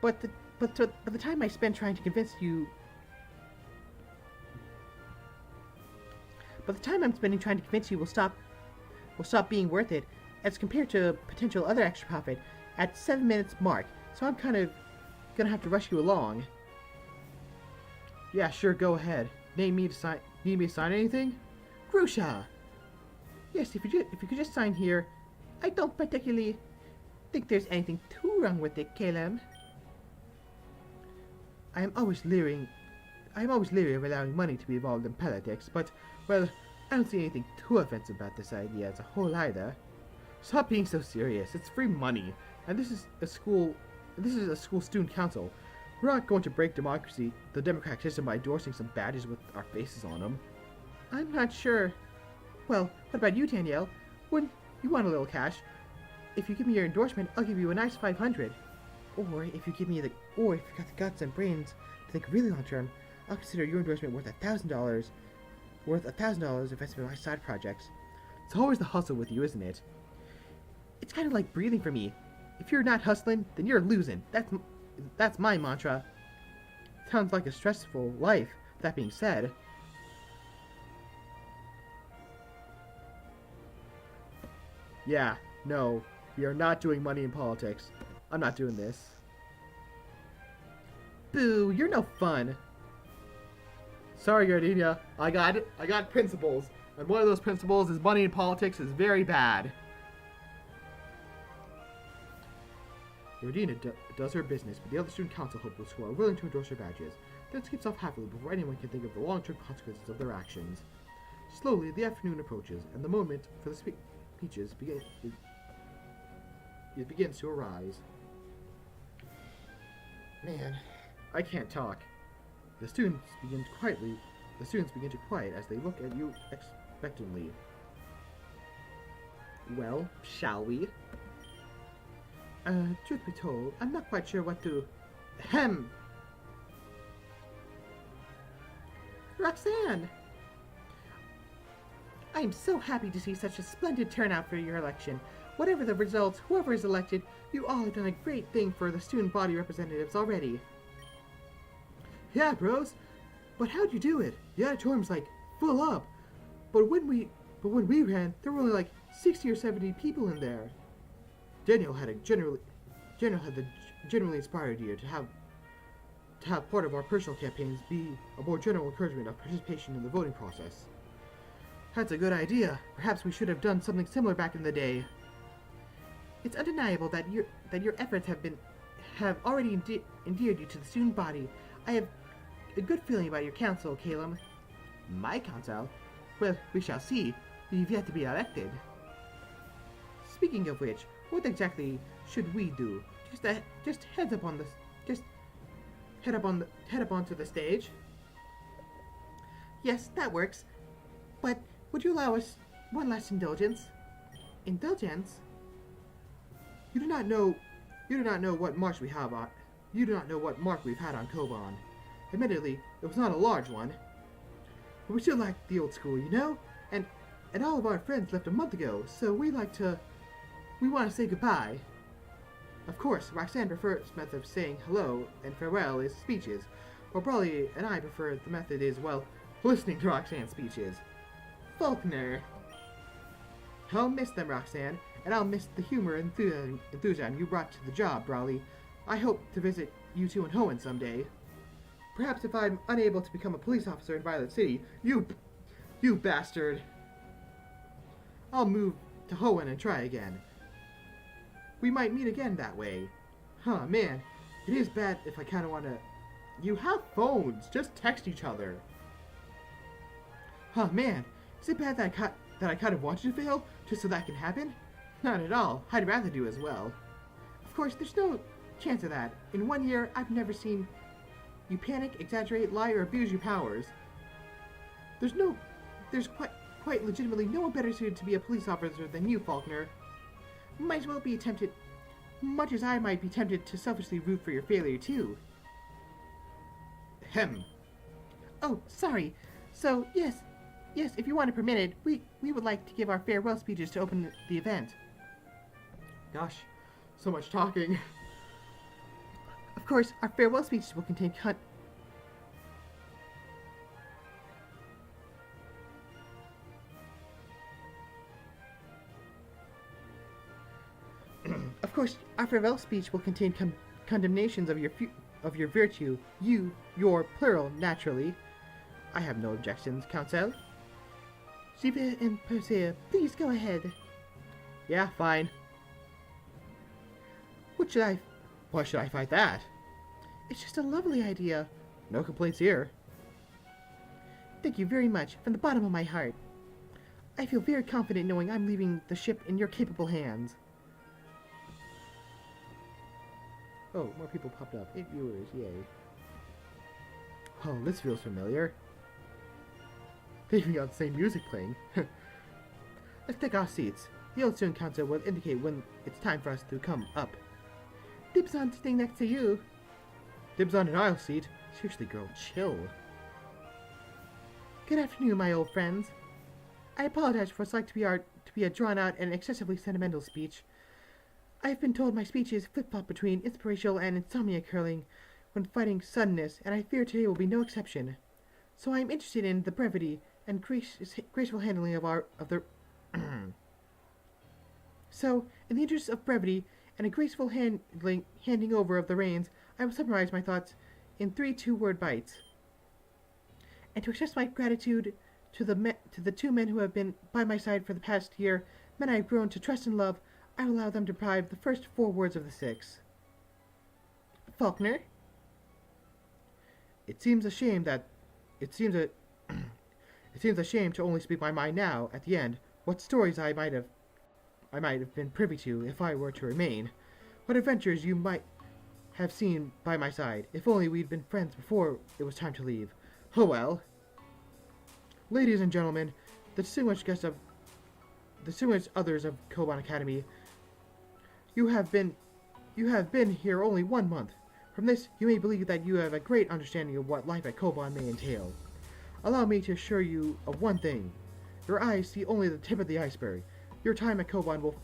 But the time I spend trying to convince you... But the time I'm spending trying to convince you will stop being worth it as compared to potential other extra profit at 7 minutes mark, so I'm kind of gonna have to rush you along. Yeah, sure, go ahead. Need me to sign anything? Grusha! Yes, if you could just sign here. I don't particularly think there's anything too wrong with it, Caleb. I am always leery of allowing money to be involved in politics, but, well, I don't see anything too offensive about this idea as a whole either. Stop being so serious. It's free money, and this is a school student council. We're not going to break the democratic system by endorsing some badges with our faces on them. I'm not sure. Well, what about you, Danielle? Wouldn't You want a little cash. If you give me your endorsement, I'll give you a nice 500. Or if you got the guts and brains to think really long term, I'll consider your endorsement worth $1,000. Worth $1,000 invested in my side projects. It's always the hustle with you, isn't it? It's kind of like breathing for me. If you're not hustling, then you're losing. That's my mantra. Sounds like a stressful life. That being said, yeah, no, we are not doing money in politics. I'm not doing this. Boo, you're no fun. Sorry, Gardenia. I got principles. And one of those principles is money in politics is very bad. Gardenia does her business, but the other student council hopefuls who are willing to endorse her badges, then skips off happily before anyone can think of the long-term consequences of their actions. Slowly, the afternoon approaches, and the moment for the speeches begins to arise. Man, I can't talk. The students begin to quiet as they look at you expectantly. Well, shall we? Truth be told, I'm not quite sure what to... Ahem! Roxanne! I am so happy to see such a splendid turnout for your election. Whatever the results, whoever is elected, you all have done a great thing for the student body representatives already. Yeah, bros. But how'd you do it? The auditorium's like full up. But when we ran, there were only like 60 or 70 people in there. Daniel had the generally inspired idea to have part of our personal campaigns be a more general encouragement of participation in the voting process. That's a good idea. Perhaps we should have done something similar back in the day. It's undeniable that your efforts have already endeared you to the student body. I have a good feeling about your council, Caleb. My council? Well, we shall see. We've yet to be elected. Speaking of which, what exactly should we do? Just head up onto the stage. Yes, that works. But would you allow us one last indulgence? Indulgence? You do not know what march we have on. You do not know what mark we've had on Koban. Admittedly, it was not a large one. But we still like the old school, you know? And all of our friends left a month ago, so we want to say goodbye. Of course, Roxanne prefers the method of saying hello and farewell is speeches, while Brawley and I prefer the method is, well, listening to Roxanne's speeches. Faulkner. I'll miss them, Roxanne, and I'll miss the humor and enthusiasm you brought to the job, Brawley. I hope to visit you two in Hoenn someday. Perhaps if I'm unable to become a police officer in Violet City, you bastard! I'll move to Hoenn and try again. We might meet again that way. Huh, man, it is bad if I kinda wanna... You have phones! Just text each other! Huh, man, is it bad that I kind of want you to fail, just so that can happen? Not at all. I'd rather do as well. Of course, there's no chance of that. In 1 year, I've never seen you panic, exaggerate, lie, or abuse your powers. There's quite legitimately no one better suited to be a police officer than you, Faulkner. Might as well be tempted, much as I might be tempted to selfishly root for your failure, too. Ahem. Oh, sorry. So, yes, if you want to permit it, we would like to give our farewell speeches to open the event. Gosh, so much talking. Of course, our farewell speeches will contain Of course, our farewell speech will contain condemnations of your virtue, your plural, naturally. I have no objections, Counsel. Shiva and Persea, please go ahead. Yeah, fine. Why should I fight that? It's just a lovely idea. No complaints here. Thank you very much, from the bottom of my heart. I feel very confident knowing I'm leaving the ship in your capable hands. Oh, more people popped up. 8 viewers, yay. Oh, this feels familiar. They even got the same music playing. Let's take our seats. The old student council will indicate when it's time for us to come up. Dibs on sitting next to you. Dibs on an aisle seat. Seriously, girl, chill. Good afternoon, my old friends. I apologize for what's like to be a drawn-out and excessively sentimental speech. I've been told my speeches flip-flop between inspirational and insomnia curling when fighting suddenness, and I fear today will be no exception. So I am interested in the brevity and graceful handling of the. So, in the interest of brevity and a graceful handing over of the reins, I will summarize my thoughts in 3 two-word bites. And to express my gratitude to the 2 men who have been by my side for the past year, men I have grown to trust and love, I will allow them to provide the first 4 words of the 6. Faulkner? It seems a shame to only speak my mind now, at the end. What stories I might have been privy to if I were to remain. What adventures you might have seen by my side, if only we'd been friends before it was time to leave. Oh well. Ladies and gentlemen, the distinguished others of Koban Academy, you have been here only 1 month. From this, you may believe that you have a great understanding of what life at Koban may entail. Allow me to assure you of one thing. Your eyes see only the tip of the iceberg. Your time at Koban will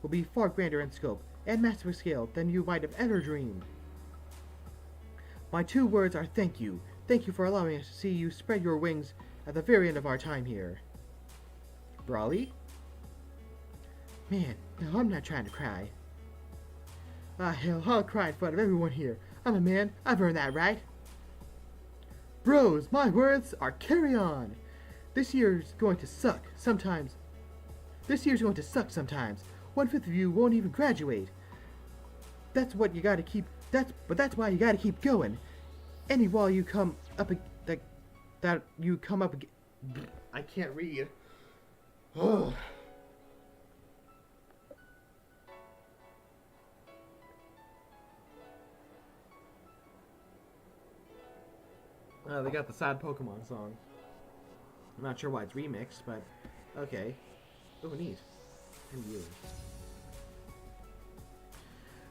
be far grander in scope and massive scale than you might have ever dreamed. My 2 words are thank you. Thank you for allowing us to see you spread your wings at the very end of our time here. Brawley? Man, no, I'm not trying to cry. Ah, hell, I'll cry in front of everyone here. I'm a man. I've earned that right. Bros, my words are carry on. This year's going to suck sometimes. 1/5 of you won't even graduate. That's why you gotta keep going. Any while you come up I can't read. Oh. They got the sad Pokemon song. I'm not sure why it's remixed, but okay. Oh, neat. 10 years.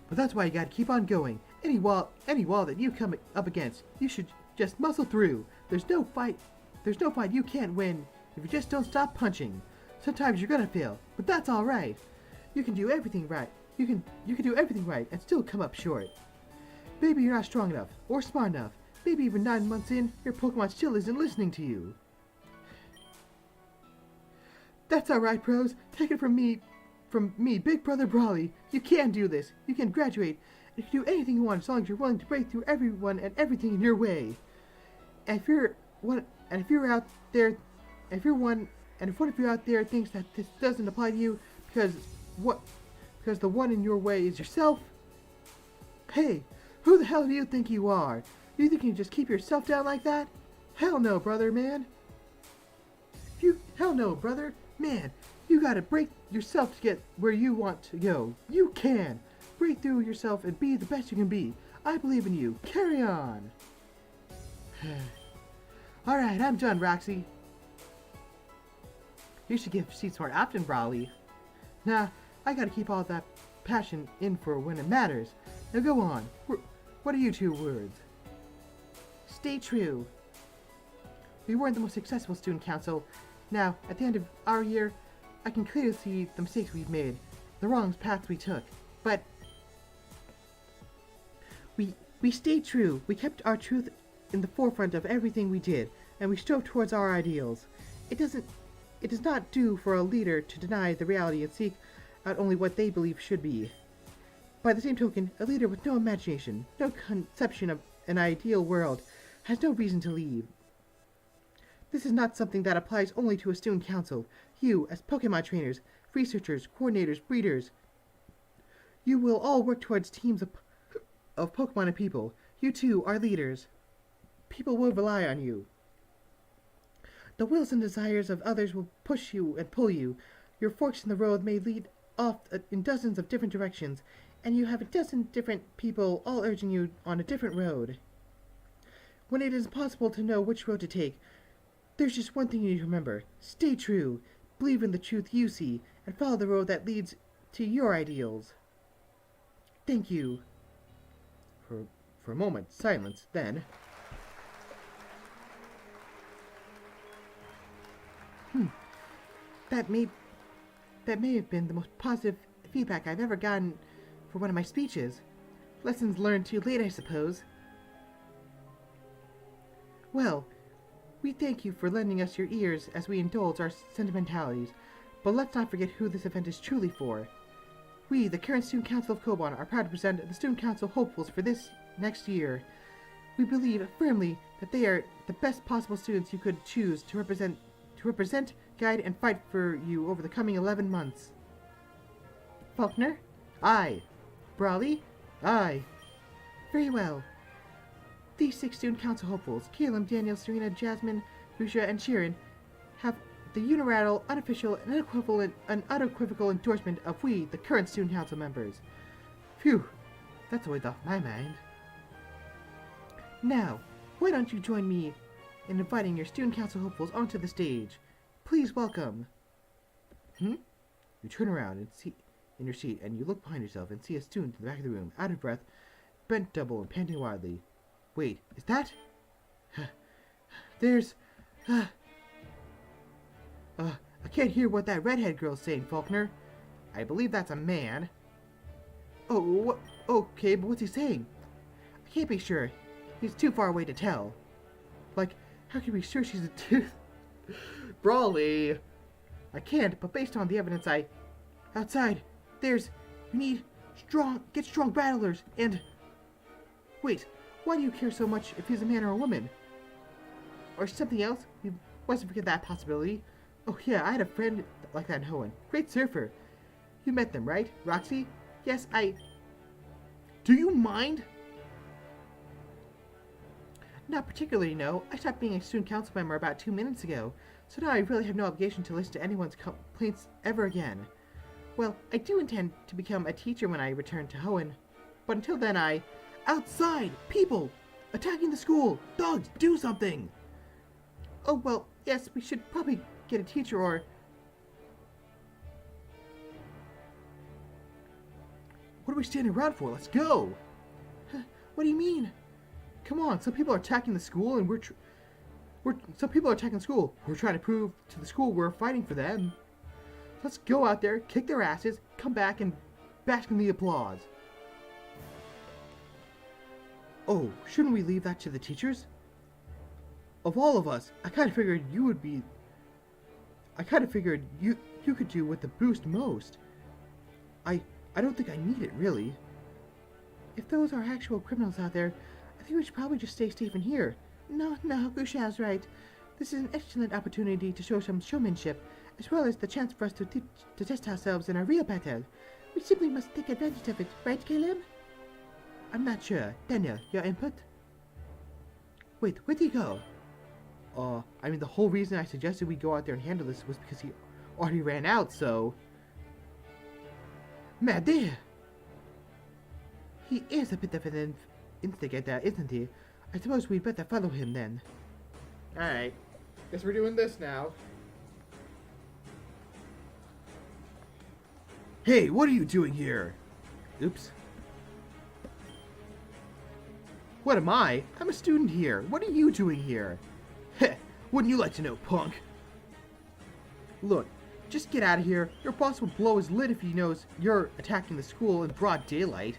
But that's why you gotta keep on going. Any wall that you come up against, you should just muscle through. There's no fight you can't win if you just don't stop punching. Sometimes you're gonna fail, but that's alright. You can do everything right. You can do everything right and still come up short. Maybe you're not strong enough or smart enough. Maybe even 9 months in, your Pokemon still isn't listening to you. That's alright, pros. Take it from me, Big Brother Brawley. You can do this. You can graduate. And you can do anything you want as long as you're willing to break through everyone and everything in your way. And if one of you out there thinks that this doesn't apply to you because the one in your way is yourself, hey, who the hell do you think you are? You think you can just keep yourself down like that? Hell no, brother, man. You gotta break yourself to get where you want to go. You can. Break through yourself and be the best you can be. I believe in you. Carry on. Alright, I'm done, Roxy. You should give seats more often, Brawley. Nah, I gotta keep all that passion in for when it matters. Now go on. What are you 2 words? Stay true. We weren't the most successful student council. Now, at the end of our year, I can clearly see the mistakes we've made, the wrong paths we took. But we stayed true. We kept our truth in the forefront of everything we did, and we strove towards our ideals. It does not do for a leader to deny the reality and seek out only what they believe should be. By the same token, a leader with no imagination, no conception of an ideal world, has no reason to leave. This is not something that applies only to a student council. You, as Pokemon trainers, researchers, coordinators, breeders, you will all work towards teams of Pokemon and people. You too are leaders. People will rely on you. The wills and desires of others will push you and pull you. Your forks in the road may lead off in dozens of different directions, and you have a dozen different people all urging you on a different road. When it is impossible to know which road to take, there's just one thing you need to remember. Stay true. Believe in the truth you see, and follow the road that leads to your ideals. Thank you. For a moment, silence, then... That may have been the most positive feedback I've ever gotten for one of my speeches. Lessons learned too late, I suppose. Well, we thank you for lending us your ears as we indulge our sentimentalities, but let's not forget who this event is truly for. We, the current Student Council of Koban, are proud to present the Student Council hopefuls for this next year. We believe firmly that they are the best possible students you could choose to represent, guide, and fight for you over the coming 11 months. Faulkner? Aye. Brawley? Aye. Very well. These 6 Student Council hopefuls, Caleb, Daniel, Serena, Jasmine, Lucia, and Sharon, have the unilateral, unofficial, and unequivocal endorsement of we, the current Student Council members. Phew, that's always off my mind. Now, why don't you join me in inviting your Student Council hopefuls onto the stage? Please welcome. You turn around and see in your seat, and you look behind yourself and see a student in the back of the room, out of breath, bent double and panting wildly. Wait, is that? There's... I can't hear what that redhead girl's saying, Faulkner. I believe that's a man. Oh, okay, but what's he saying? I can't be sure. He's too far away to tell. Like, how can we be sure she's a tooth? Brawley! I can't, but based on the evidence outside, we need get strong battlers, and... Wait, why do you care so much if he's a man or a woman? Or something else? We mustn't forget that possibility. Oh yeah, I had a friend like that in Hoenn. Great surfer. You met them, right? Roxy? Yes, Do you mind? Not particularly, no. I stopped being a student council member about 2 minutes ago, so now I really have no obligation to listen to anyone's complaints ever again. Well, I do intend to become a teacher when I return to Hoenn, but until then Outside! People! Attacking the school! Dogs, do something! Oh, well, yes, we should probably get a teacher or... What are we standing around for? Let's go! What do you mean? Come on, some people are attacking the school and some people are attacking the school. We're trying to prove to the school we're fighting for them. Let's go out there, kick their asses, come back and bask in the applause. Oh, shouldn't we leave that to the teachers? Of all of us, I kind of figured you could do with the boost most. I don't think I need it, really. If those are actual criminals out there, I think we should probably just stay safe in here. No, Gusha's right. This is an excellent opportunity to show some showmanship, as well as the chance for us to test ourselves in a real battle. We simply must take advantage of it, right, Caleb? I'm not sure. Daniel, your input? Wait, where'd he go? I mean, the whole reason I suggested we go out there and handle this was because he already ran out, so... Mad dear! He is a bit of an instigator, isn't he? I suppose we'd better follow him then. Alright. Guess we're doing this now. Hey, what are you doing here? Oops. What am I? I'm a student here. What are you doing here? Heh, wouldn't you like to know, punk? Look, just get out of here. Your boss will blow his lid if he knows you're attacking the school in broad daylight.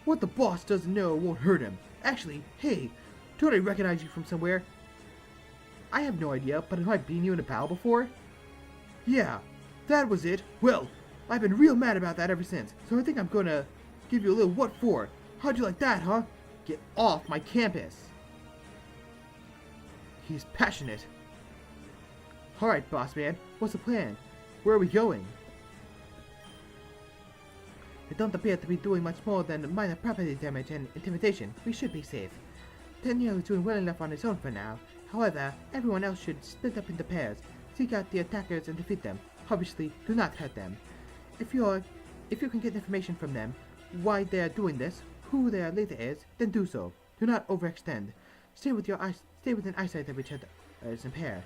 What the boss doesn't know won't hurt him. Actually, hey, don't I recognize you from somewhere? I have no idea, but have I beaten you in a battle before? Yeah, that was it. Well, I've been real mad about that ever since, so I think I'm gonna give you a little what for. How'd you like that, huh? Get off my campus. He's passionate. Alright, boss man, what's the plan? Where are we going? They don't appear to be doing much more than minor property damage and intimidation. We should be safe. Daniel is doing well enough on his own for now. However, everyone else should split up into pairs, seek out the attackers and defeat them. Obviously, do not hurt them. If you can get information from them, why they are doing this, who their leader is, then do so. Do not overextend. Stay within eyesight of each other as a pair.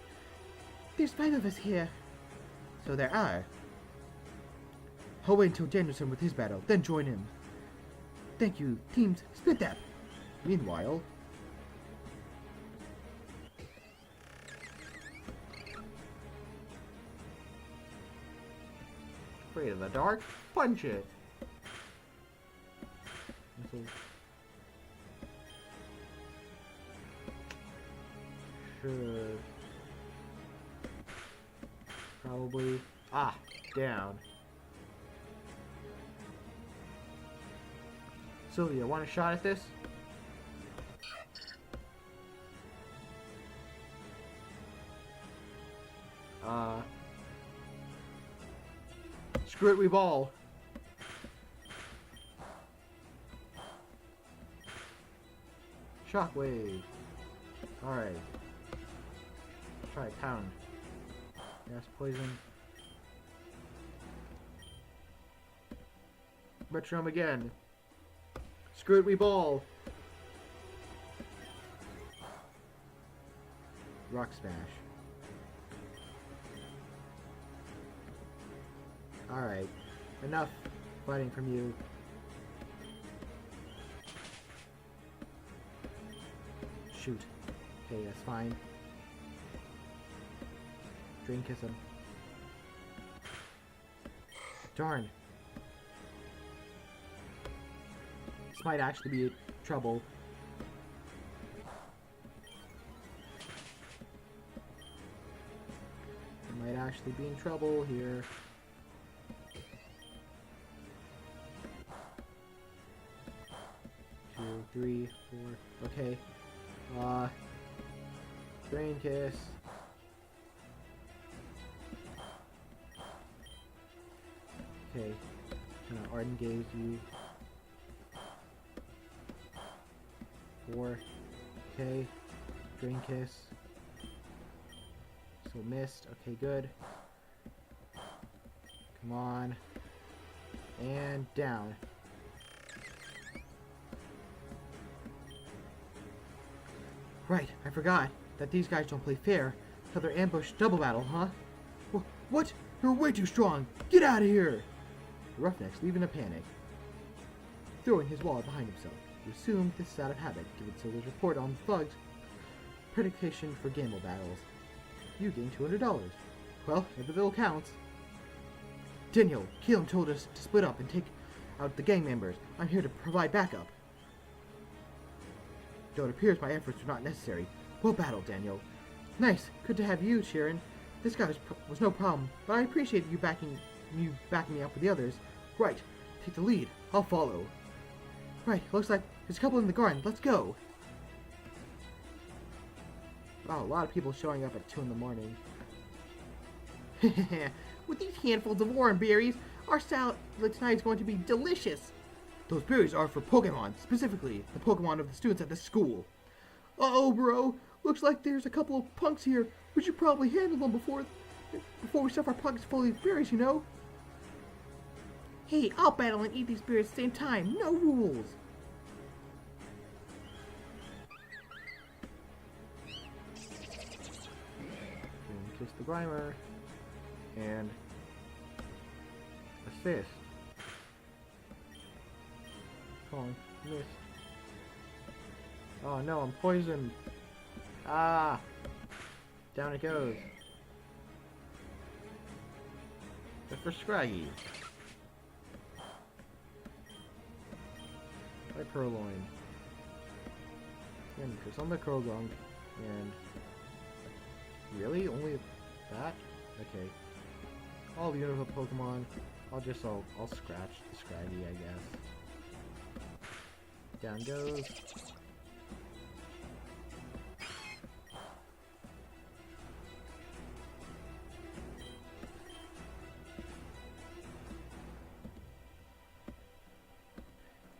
There's 5 of us here. So there are. I'll wait until Daniel's with his battle, then join him. Thank you, teams. Split that. Meanwhile... Afraid of the dark? Punch it! Should... Probably... Ah! Down. Sylvia, want a shot at this? Screw it, we ball. Shockwave. Alright. Try pound. Gas poison. Metronome again. Screw it, we ball. Rock smash. Alright. Enough fighting from you. Shoot. Okay, that's fine. Drain kiss him. Darn. This might actually be trouble. I might actually be in trouble here. Two, three, four. Okay. Drain kiss. Okay. Gonna Ardent Gaze you. 4. Okay. Drain kiss. So missed. Okay, good. Come on. And down. Right, I forgot that these guys don't play fair. Another ambush double battle, huh? What? You're way too strong! Get out of here! The Roughnecks leave in a panic, throwing his wallet behind himself. You assume this is out of habit, given Silver's report on thugs' predication for gamble battles. You gain $200. Well, every little counts. Daniel, Keelan told us to split up and take out the gang members. I'm here to provide backup. Though it appears my efforts were not necessary. Well battled, Daniel. Nice. Good to have you, Sharon. This guy was no problem, but I appreciate you backing me up with the others. Right. Take the lead. I'll follow. Right. Looks like there's a couple in the garden. Let's go. Wow, a lot of people showing up at 2 in the morning. With these handfuls of warm berries, our salad tonight is going to be delicious. Those berries are for Pokemon, specifically the Pokemon of the students at this school. Uh-oh, bro. Looks like there's a couple of punks here. We should probably handle them before we stuff our pockets full of these berries, you know? Hey, I'll battle and eat these berries at the same time. No rules. Kiss the Grimer. And assist. Calling. Missed. Oh no, I'm poisoned. Ah! Down it goes. But for Scraggy. By Purloin. And Chris on the Krogong. And really? Only that? Okay. All the universal Pokemon. I'll scratch the Scraggy, I guess. Down goes.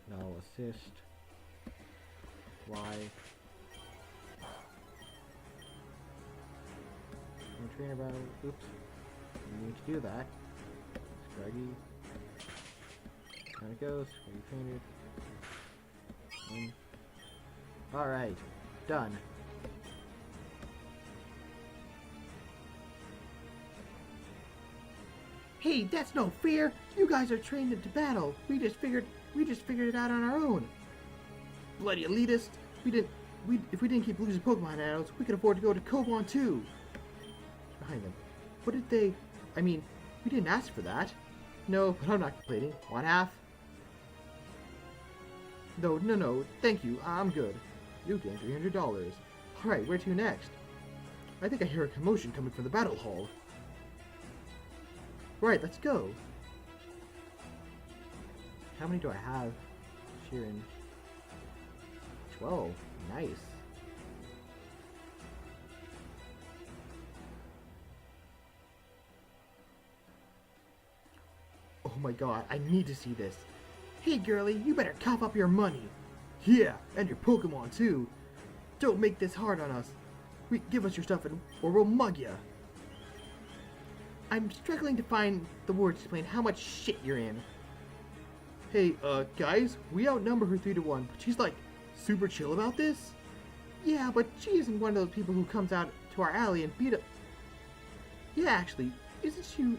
Now I'll assist. Y. Trainer battle. Oops. You need to do that. Scraggy. Down it goes. Scraggy trainer. Alright, done. Hey, that's no fair! You guys are trained into battle. We just figured it out on our own. Bloody elitist! If we didn't keep losing Pokemon arrows, we could afford to go to Koban too. Behind them. What did they? I mean, we didn't ask for that. No, but I'm not complaining. Want half? No, thank you. I'm good. You gain $300. Alright, where to next? I think I hear a commotion coming from the battle hall. Right, let's go. How many do I have? Sheeran. 12. Nice. Oh my god, I need to see this. Hey girlie, you better cough up your money. Yeah, and your Pokemon too. Don't make this hard on us. Give us your stuff or we'll mug ya. I'm struggling to find the words to explain how much shit you're in. Hey, guys, we outnumber her 3-1, but she's like super chill about this? Yeah, but she isn't one of those people who comes out to our alley and beat up. Yeah, actually, isn't she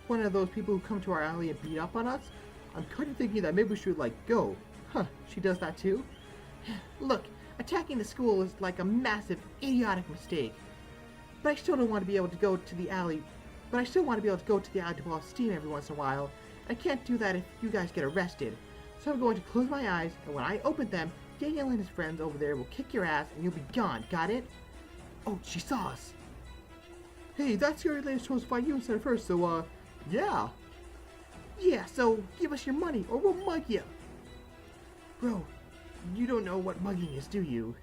one of those people who come to our alley and beat up on us? I'm kind of thinking that maybe we should, like, go. Huh, she does that too? Look, attacking the school is like a massive, idiotic mistake. But I still don't want to be able to go to the alley. But I still want to be able to go to the alley to blow off steam every once in a while. I can't do that if you guys get arrested. So I'm going to close my eyes, and when I open them, Daniel and his friends over there will kick your ass, and you'll be gone. Got it? Oh, she saw us. Hey, that scary lady chose to fight you instead of her, so, yeah. Yeah, so give us your money, or we'll mug you. Bro, you don't know what mugging is, do you?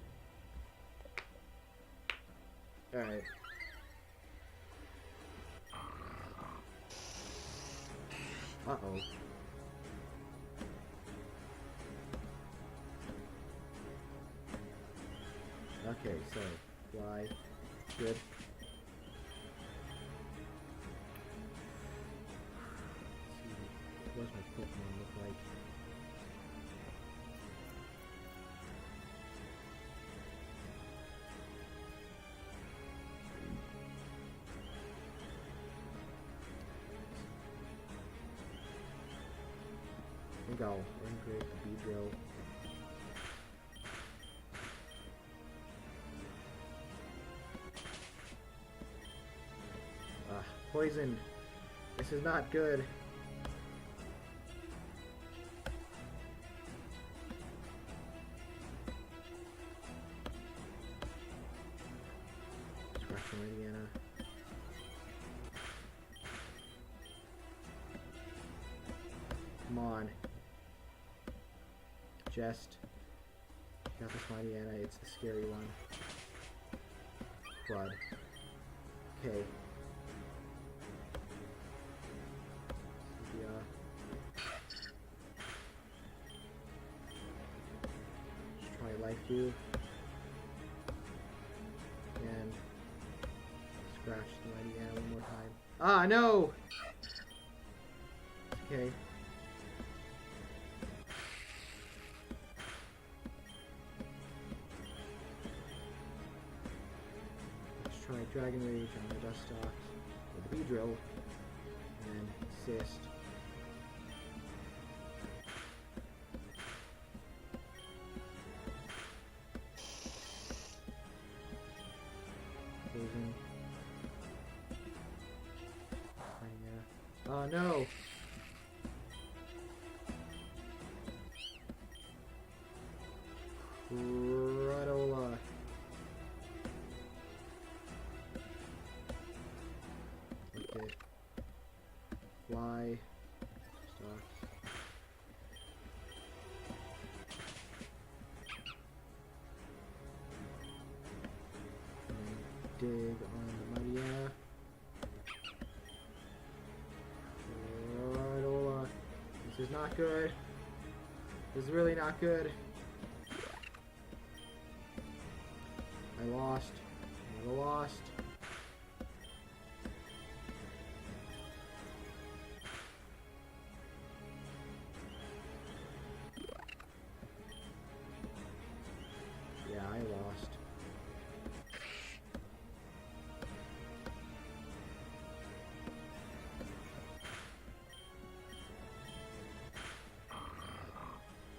Alright. Uh-oh. Okay, so, fly. Good. Let's see. What does my Pokemon look like? I think I'll integrate the Beedrill. Poisoned. This is not good. Scratching Indiana. Come on. Just. Got this Mightyana. It's the scary one. Blood. Okay. Life do and scratch the Mightyana one more time. Ah, no! Okay. Let's try Dragon Rage on the Dustox with the Beedrill and Assist. Oh no! Radola. Okay. Fly. Stocks. And dig on the Mightyana. This is not good. This is really not good. I lost. I lost. Yeah, I lost.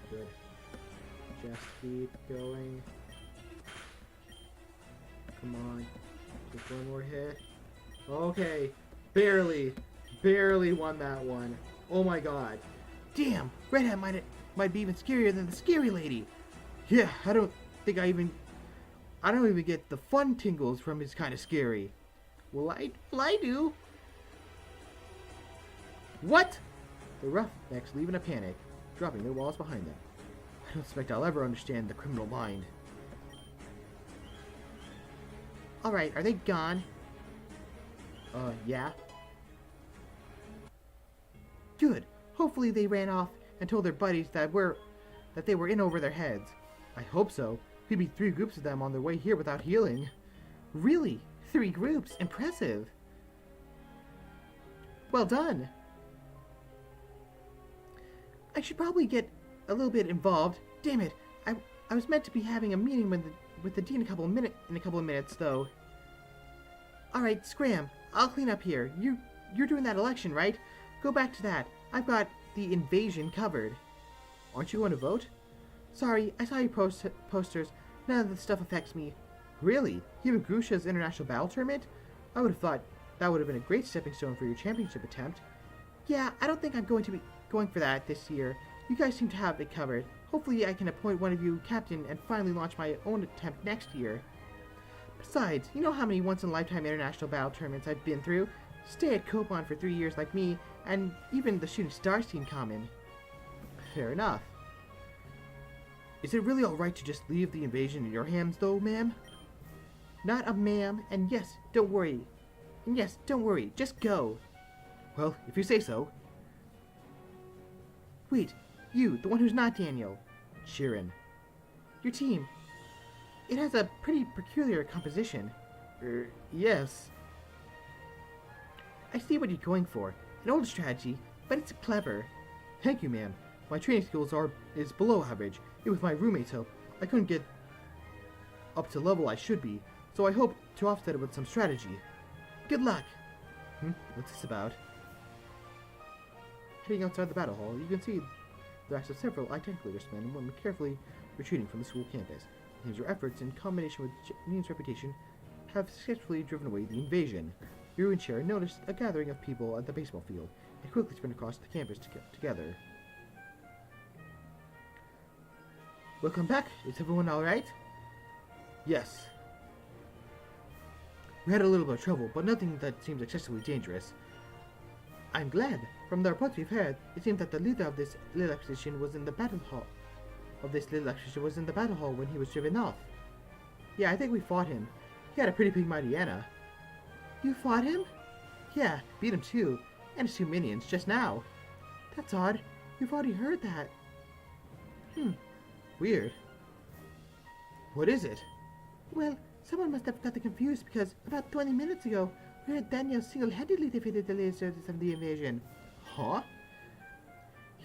Good. Just keep going. Come on. Just one more hit. Okay. Barely won that one. Oh my god. Damn, Redhead might be even scarier than the scary lady. Yeah, I don't even get the fun tingles from his kind of scary. Well, I do. What? The roughnecks leave in a panic, dropping their walls behind them. I don't expect I'll ever understand the criminal mind. Alright, are they gone? Yeah. Good. Hopefully they ran off and told their buddies that they were in over their heads. I hope so. Could be 3 groups of them on their way here without healing. Really? 3 groups? Impressive. Well done. I should probably get a little bit involved. Damn it. I was meant to be having a meeting with the dean in a couple of minutes though. Alright, Scram. I'll clean up here. You're doing that election, right? Go back to that. I've got the invasion covered. Aren't you going to vote? Sorry, I saw your posters. None of this stuff affects me. Really? Even Grusha's International Battle Tournament? I would have thought that would have been a great stepping stone for your championship attempt. Yeah, I don't think I'm going to be going for that this year. You guys seem to have it covered. Hopefully I can appoint one of you captain and finally launch my own attempt next year. Besides, you know how many once-in-a-lifetime international battle tournaments I've been through? Stay at Coupon for 3 years like me, and even the Shooting Stars seem common. Fair enough. Is it really alright to just leave the invasion in your hands though, ma'am? Not a ma'am, and yes, don't worry. And yes, don't worry, just go. Well, if you say so. Wait, you, the one who's not Daniel. Sheeran. Your team. It has a pretty peculiar composition. Yes. I see what you're going for. An old strategy, but it's clever. Thank you, ma'am. My training skills is below average, and with my roommate's help, I couldn't get up to the level I should be, so I hope to offset it with some strategy. Good luck. What's this about? Heading outside the battle hall, you can see the racks of several identical men and women carefully retreating from the school campus. It seems your efforts, in combination with Janine reputation, have successfully driven away the invasion. You and Sharon noticed a gathering of people at the baseball field and quickly sprint across the campus together. Welcome back. Is everyone alright? Yes. We had a little bit of trouble, but nothing that seems excessively dangerous. I'm glad. From the reports we've heard, it seems that the leader of this little expedition was in the battle hall. When he was driven off. Yeah, I think we fought him. He had a pretty big Mightyana. You fought him? Yeah, beat him too, and his 2 minions just now. That's odd. We've already heard that. Weird. What is it? Well, someone must have gotten confused because about 20 minutes ago, we heard Daniel single-handedly defeated the lasers of the invasion. Huh?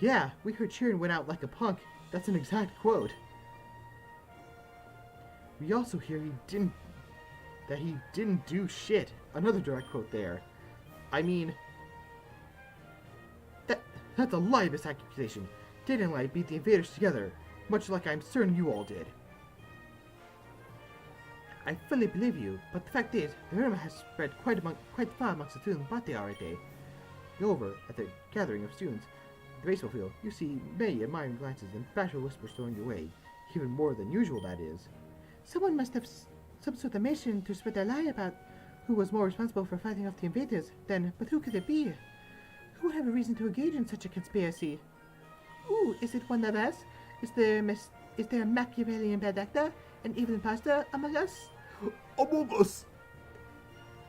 Yeah, we heard Sheeran went out like a punk. That's an exact quote. We also hear he didn't do shit. Another direct quote there. I mean, that's a libelous accusation. Daniel and I beat the invaders together, much like I'm certain you all did. I fully believe you, but the fact is, the rumor has spread quite far amongst the students, but they are they. Over at the gathering of students at the baseball field, you see many admiring glances and bashful whispers thrown your way. Even more than usual, that is. Someone must have some sort of mission to spread their lie about who was more responsible for fighting off the invaders, but who could it be? Who would have a reason to engage in such a conspiracy? Ooh, is it one of us? Is there a Machiavellian bad actor, an evil imposter among us? Among us!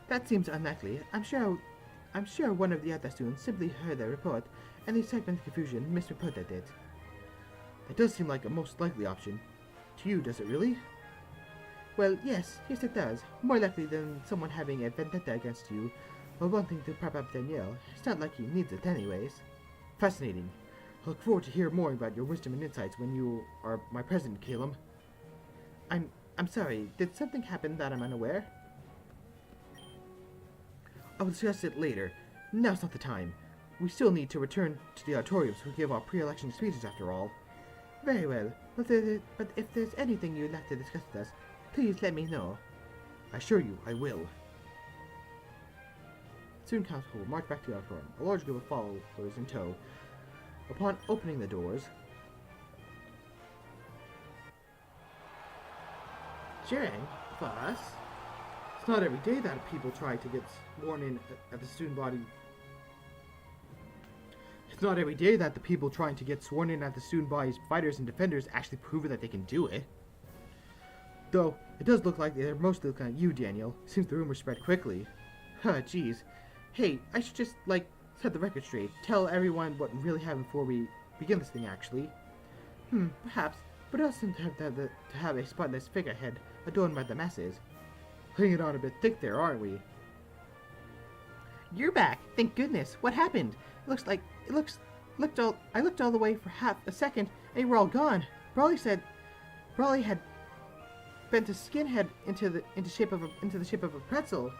That seems unlikely. I'm sure one of the other students simply heard the report, and the excitement and confusion misreported it. That does seem like a most likely option. To you, does it really? Well, yes it does. More likely than someone having a vendetta against you, or wanting to prop up Danielle. It's not like he needs it anyways. Fascinating. I look forward to hear more about your wisdom and insights when you are my president, Caleb. I'm sorry, did something happen that I'm unaware? I will discuss it later. Now's not the time. We still need to return to the auditoriums to give our pre-election speeches after all. Very well, but if there's anything you'd like to discuss with us, please let me know. I assure you, I will. Student Council will march back to the auditorium, a large group of followers in tow. Upon opening the doors, cheering for us. It's not every day that people try to get sworn in at the student body. It's not every day that the people trying to get sworn in at the student body's fighters and defenders actually prove that they can do it. Though, it does look like they're mostly looking at you, Daniel. Seems the rumors spread quickly. Huh, jeez. Hey, I should just, set the record straight. Tell everyone what really happened before we begin this thing, actually. Perhaps. But it does seem to have a spotless figurehead adorned by the masses. Putting it on a bit thick there, aren't we? You're back! Thank goodness! What happened? I looked all the way for half a second, and you were all gone. Brawley had bent a skinhead into the shape of a pretzel.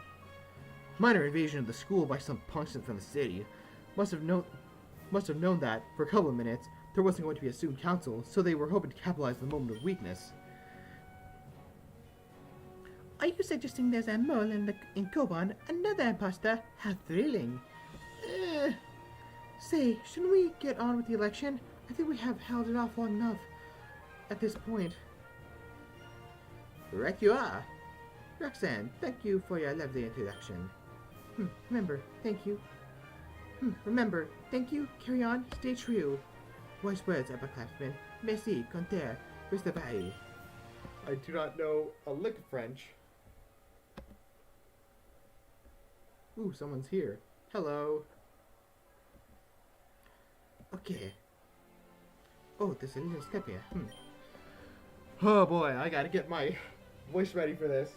Minor invasion of the school by some punks from the city. Must have known that for a couple of minutes there wasn't going to be a student council, so they were hoping to capitalize on the moment of weakness. Are you suggesting there's a mole in Koban, another imposter? How thrilling! Say, shouldn't we get on with the election? I think we have held it off long enough at this point. Right you are. Roxanne, thank you for your lovely introduction. Remember, thank you. Remember, thank you, carry on, stay true. Wise words, upperclassmen. Merci, compter, Mr. Barry. I do not know a lick of French. Ooh, someone's here. Hello. Okay. Oh, there's a little step here. Oh boy, I gotta get my voice ready for this.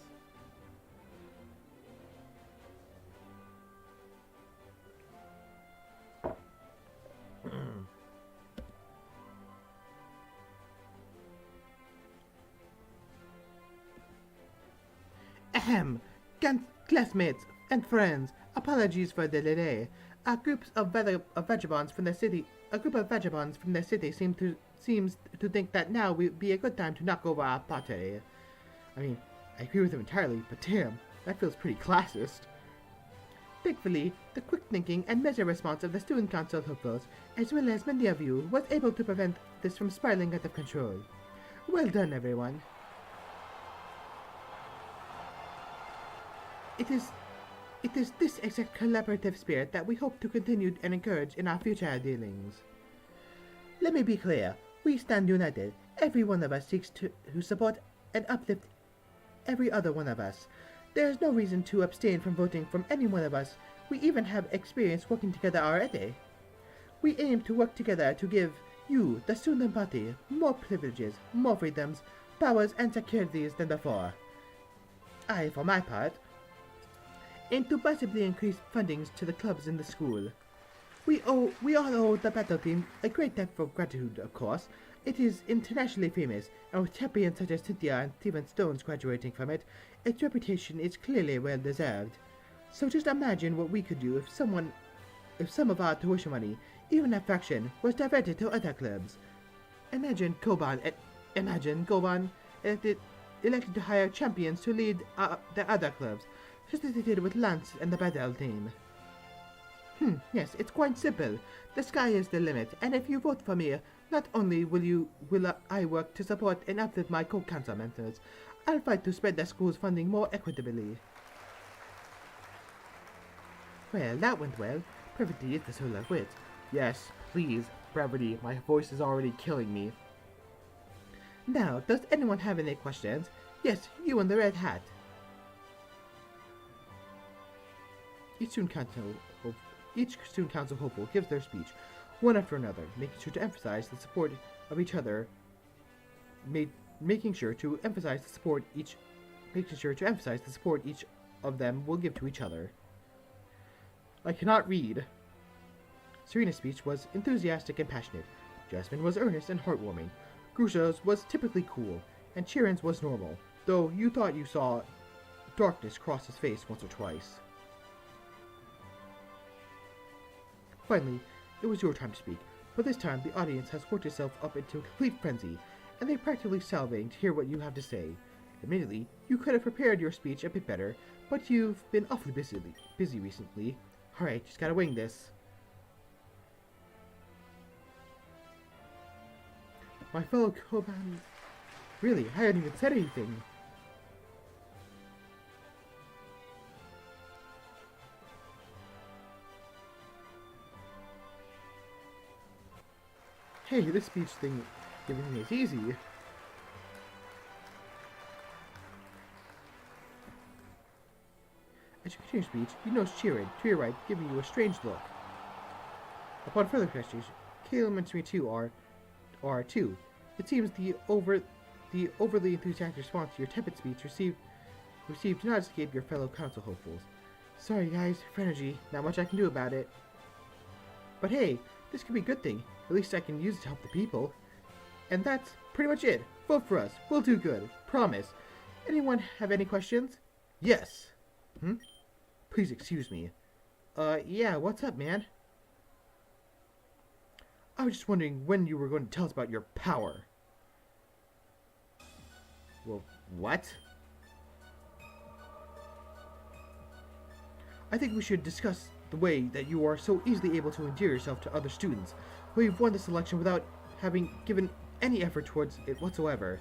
Ahem! Classmates and friends, apologies for the delay. A group of vagabonds from the city seems to think that now would be a good time to knock over our pottery. I mean, I agree with him entirely, but damn, that feels pretty classist. Thankfully, the quick thinking and measured response of the student council hopefuls, as well as many of you, was able to prevent this from spiraling out of control. Well done, everyone. It is this exact collaborative spirit that we hope to continue and encourage in our future dealings. Let me be clear, we stand united. Every one of us seeks to support and uplift every other one of us. There is no reason to abstain from voting from any one of us. We even have experience working together already. We aim to work together to give you, the student body, more privileges, more freedoms, powers and securities than before. I, for my part, aim to possibly increase fundings to the clubs in the school. We all owe the battle team a great debt of gratitude, of course. It is internationally famous, and with champions such as Cynthia and Stephen Stones graduating from it, its reputation is clearly well deserved. So just imagine what we could do if some of our tuition money, even a fraction, was diverted to other clubs. Imagine Koban elected to hire champions to lead the other clubs, just as they did with Lance and the battle team. Yes, it's quite simple. The sky is the limit, and if you vote for me, not only will I work to support and uplift my co-council members, I'll fight to spread the school's funding more equitably. Well, that went well. Brevity is the soul of wit. Yes, please, brevity. My voice is already killing me. Now, does anyone have any questions? Yes, you in the red hat. Each student council hopeful gives their speech, one after another, making sure to emphasize the support of each other. Making sure to emphasize the support each of them will give to each other. I cannot read. Serena's speech was enthusiastic and passionate. Jasmine was earnest and heartwarming. Grusha's was typically cool, and Chirin's was normal, though you thought you saw darkness cross his face once or twice. Finally, it was your time to speak, but this time the audience has worked itself up into a complete frenzy, and they're practically salivating to hear what you have to say. Admittedly, you could have prepared your speech a bit better, but you've been awfully busy recently. Alright, just gotta wing this. My fellow combatants... Really, I hadn't even said anything. Hey, this speech thing, everything is easy. As you continue speech, you notice Chirin, to your right, giving you a strange look. Upon further questions, Caleb and me too are too. It seems the overly enthusiastic response to your tepid speech received did not escape your fellow council hopefuls. Sorry guys, for energy, not much I can do about it. But hey, this could be a good thing. At least I can use it to help the people. And that's pretty much it. Vote for us. We'll do good. Promise. Anyone have any questions? Yes. Please excuse me. Yeah, what's up, man? I was just wondering when you were going to tell us about your power. Well, what? I think we should discuss the way that you are so easily able to endear yourself to other students, who you've won this election without having given any effort towards it whatsoever.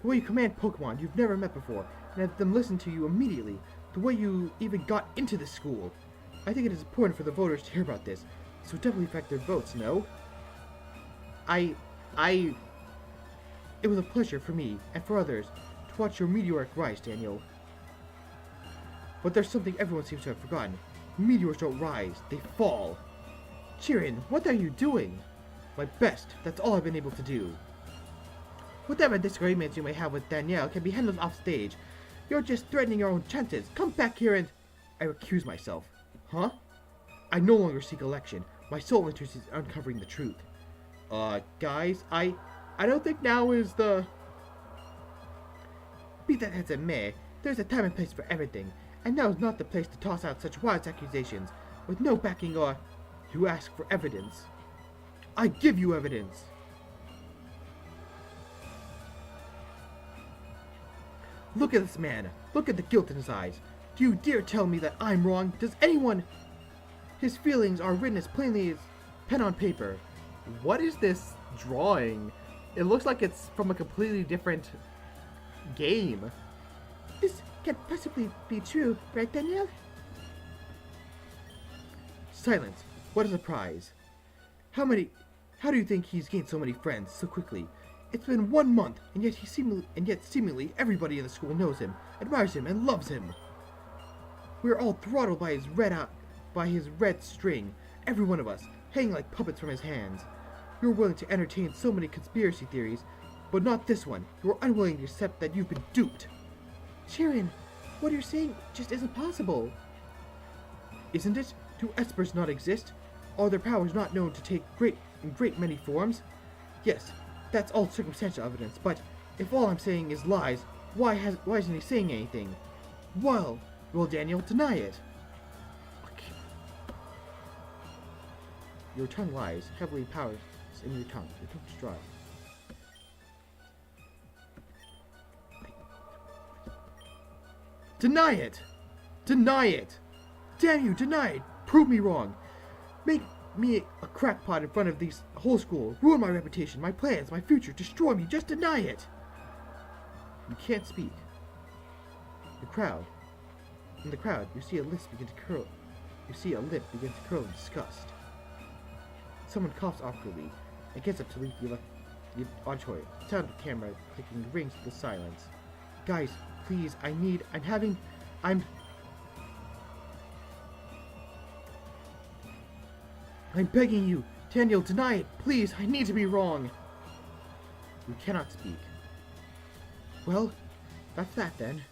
The way you command Pokemon you've never met before, and have them listen to you immediately. The way you even got into this school. I think it is important for the voters to hear about this. This will definitely affect their votes, no? It was a pleasure for me, and for others, to watch your meteoric rise, Daniel. But there's something everyone seems to have forgotten. Meteors don't rise, they fall. Chirin, what are you doing? My best, that's all I've been able to do. Whatever disagreements you may have with Danielle can be handled off stage. You're just threatening your own chances. Come back here and... I recuse myself. Huh? I no longer seek election. My sole interest is uncovering the truth. Guys, I don't think now is the... Be that as it may, there's a time and place for everything, and now is not the place to toss out such wild accusations, with no backing or... You ask for evidence. I give you evidence! Look at this man. Look at the guilt in his eyes. Do you dare tell me that I'm wrong? Does anyone... His feelings are written as plainly as pen on paper. What is this drawing? It looks like it's from a completely different game. This can't possibly be true, right, Danielle? Silence. What a surprise. How do you think he's gained so many friends so quickly? It's been 1 month, and yet seemingly everybody in the school knows him, admires him, and loves him. We're all throttled by his red string, every one of us, hanging like puppets from his hands. You're willing to entertain so many conspiracy theories, but not this one. You're unwilling to accept that you've been duped. Chirin, what you're saying just isn't possible. Isn't it? Do espers not exist? Are their powers not known to take great many forms? Yes, that's all circumstantial evidence, but if all I'm saying is lies, why isn't he saying anything? Well, Daniel, deny it. Your tongue lies, heavily powers in your tongue. Your tongue's dry. Deny it! Deny it! Damn you, deny it! Prove me wrong! Make me a crackpot in front of the whole school, ruin my reputation, my plans, my future, destroy me, just deny it! You can't speak. In the crowd, you see a lip begin to curl. You see a lip begin to curl in disgust. Someone coughs awkwardly and gets up to leave the auditorium. The sound of the camera clicking rings the silence. Guys, please, I'm begging you! Daniel, deny it! Please, I need to be wrong! You cannot speak. Well, that's that then.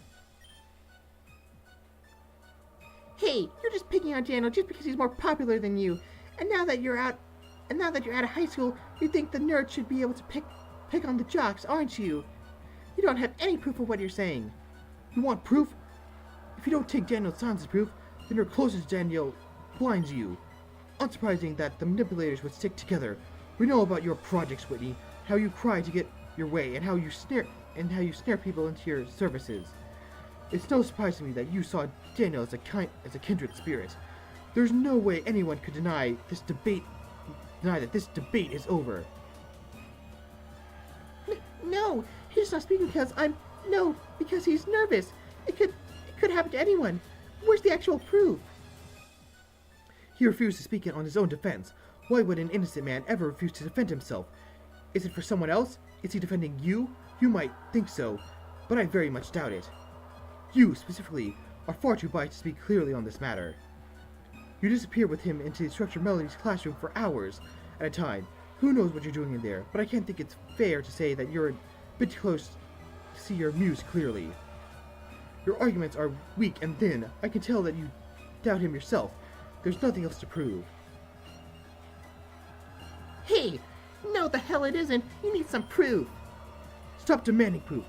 Hey, you're just picking on Daniel just because he's more popular than you. And now that you're out of high school, you think the nerds should be able to pick on the jocks, aren't you? You don't have any proof of what you're saying. You want proof? If you don't take Daniel's silence as proof, then your closest Daniel blinds you. Unsurprising that the manipulators would stick together. We know about your projects, Whitney, how you cry to get your way, and how you snare people into your services. It's no surprise to me that you saw Daniel as a kindred spirit. There's no way anyone could deny that this debate is over. No, he's not speaking because he's nervous. It could happen to anyone. Where's the actual proof? He refused to speak on his own defense. Why would an innocent man ever refuse to defend himself? Is it for someone else? Is he defending you? You might think so, but I very much doubt it. You, specifically, are far too bright to speak clearly on this matter. You disappear with him into the Structured Melody's classroom for hours at a time. Who knows what you're doing in there, but I can't think it's fair to say that you're a bit too close to see your muse clearly. Your arguments are weak and thin. I can tell that you doubt him yourself. There's nothing else to prove. Hey! No, the hell it isn't! You need some proof! Stop demanding proof!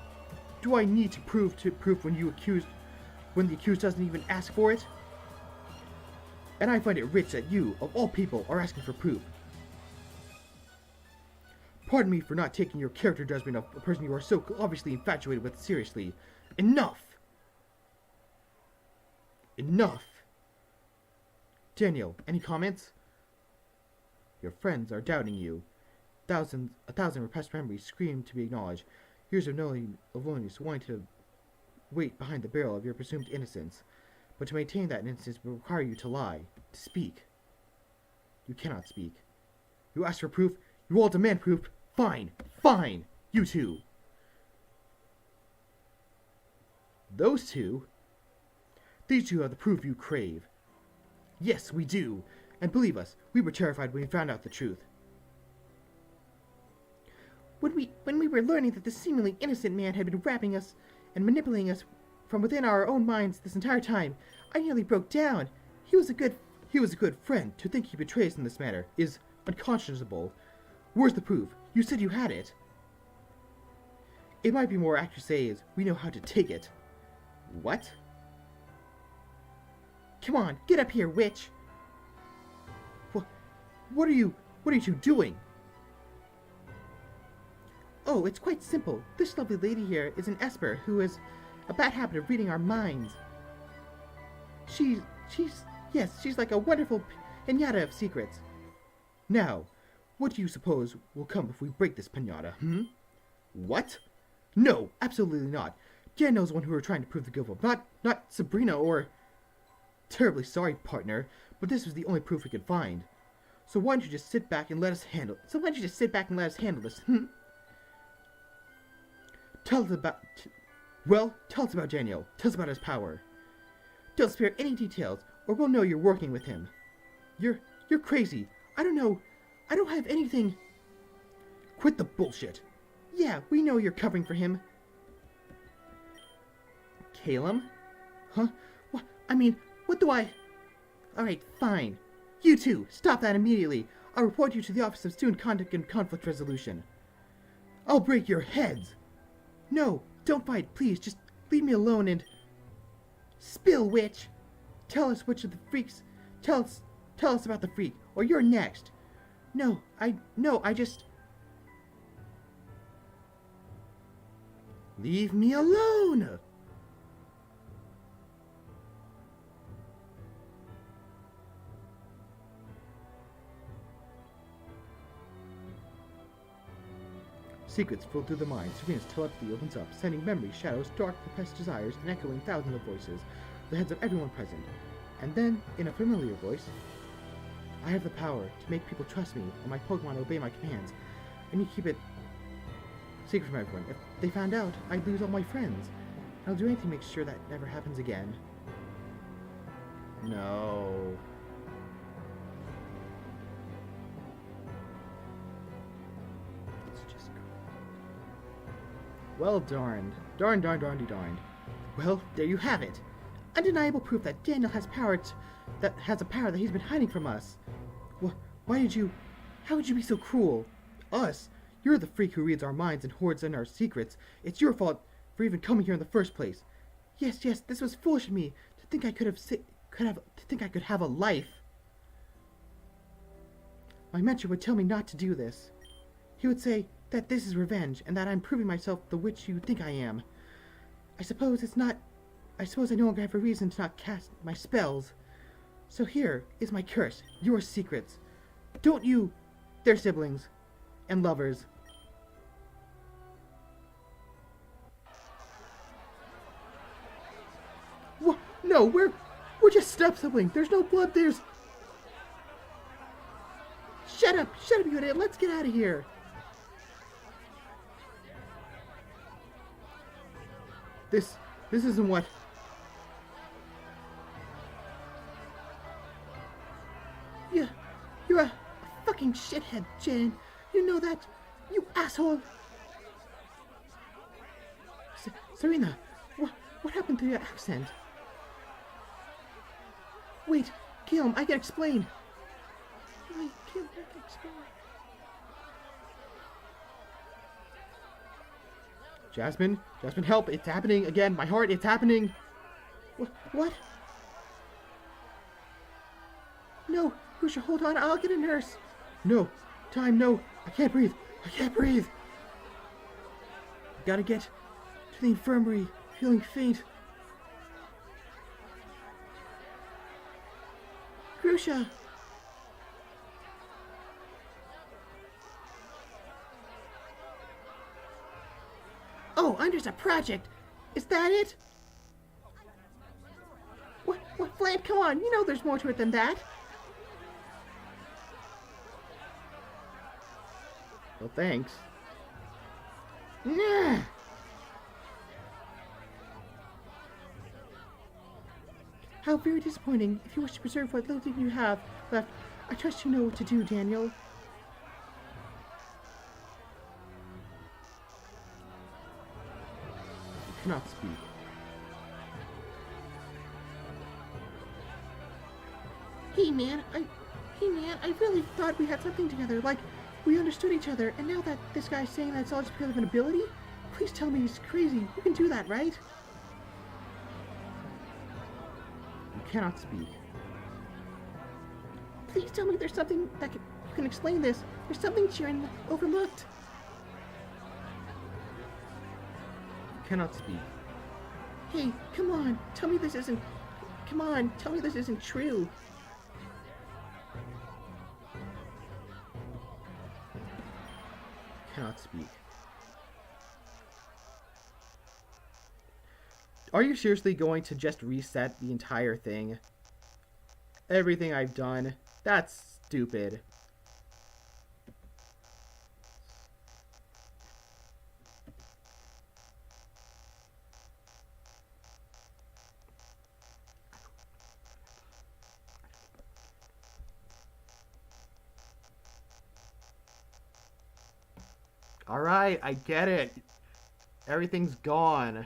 Do I need to prove when the accused doesn't even ask for it? And I find it rich that you, of all people, are asking for proof. Pardon me for not taking your character judgment of a person you are so obviously infatuated with seriously. Enough! Enough! Daniel, any comments? Your friends are doubting you. A thousand repressed memories scream to be acknowledged. Years of loneliness wanting to wait behind the barrel of your presumed innocence. But to maintain that innocence will require you to lie, to speak. You cannot speak. You ask for proof. You all demand proof. Fine. Fine. You two. Those two? These two are the proof you crave. Yes, we do. And believe us, we were terrified when we found out the truth. When we were learning that this seemingly innocent man had been rapping us and manipulating us from within our own minds this entire time, I nearly broke down. He was a good friend. To think he betrays us in this manner is unconscionable. Where's the proof? You said you had it. It might be more accurate to say is we know how to take it. What? Come on, get up here, witch. What are you two doing? Oh, it's quite simple. This lovely lady here is an Esper who has a bad habit of reading our minds. She's like a wonderful pinata of secrets. Now, what do you suppose will come if we break this pinata, What? No, absolutely not. Daniel's the one who we're trying to prove the guilt of, not Sabrina or... Terribly sorry, partner, but this was the only proof we could find. So why don't you just sit back and let us handle this, Tell us about Daniel. Tell us about his power. Don't spare any details, or we'll know you're working with him. You're crazy. I don't have anything. Quit the bullshit. Yeah, we know you're covering for him. Calum? Huh? What do I... Alright, fine. You two, stop that immediately. I'll report you to the Office of Student Conduct and Conflict Resolution. I'll break your heads. No, don't fight, please. Just leave me alone and... Spill, witch! Tell us which of the freaks... Tell us about the freak, or you're next. No, I just... Leave me alone! Secrets flow through the mind. Serena's telepathy opens up, sending memories, shadows, dark, repressed desires, and echoing thousands of voices, the heads of everyone present. And then, in a familiar voice, I have the power to make people trust me and my Pokemon obey my commands. I need to keep it secret from everyone. If they found out, I'd lose all my friends. I'll do anything to make sure that never happens again. No. Well, darned. Darned. Well, there you have it. Undeniable proof that Daniel has a power that he's been hiding from us. How would you be so cruel? Us? You're the freak who reads our minds and hoards in our secrets. It's your fault for even coming here in the first place. Yes, this was foolish of me to think I could have a life. my mentor would tell me not to do this. He would say that this is revenge and that I'm proving myself the witch you think I am. I suppose I no longer have a reason to not cast my spells. So here is my curse, your secrets. Don't you, their siblings and lovers. What? No, we're just step-siblings. There's no blood, Shut up, you idiot. Let's get out of here. This isn't what... You're a fucking shithead, Jane. You know that, you asshole. Serena, what happened to your accent? Wait, Guillaume, I can explain. Wait, Guillaume, I can explain. Jasmine, help! It's happening again. My heart, it's happening. What? No, Crucia, hold on. I'll get a nurse. No, no. I can't breathe. Gotta get to the infirmary. Feeling faint. Crucia. Oh, under a project. Is that it? What, Vlad, come on. You know there's more to it than that. Well, thanks. Nah. How very disappointing. If you wish to preserve what little you have left, I trust you know what to do, Daniel. You cannot speak. Hey man, I really thought we had something together, like we understood each other, and now that this guy's saying that it's all just because of an ability, please tell me he's crazy. You can do that, right? You cannot speak. Please tell me there's something that you can explain this. There's something Jiren overlooked. You cannot speak. Hey, come on, tell me this isn't... Come on, tell me this isn't true. Cannot speak. Are you seriously going to just reset the entire thing? Everything I've done? That's stupid. Alright, I get it. Everything's gone.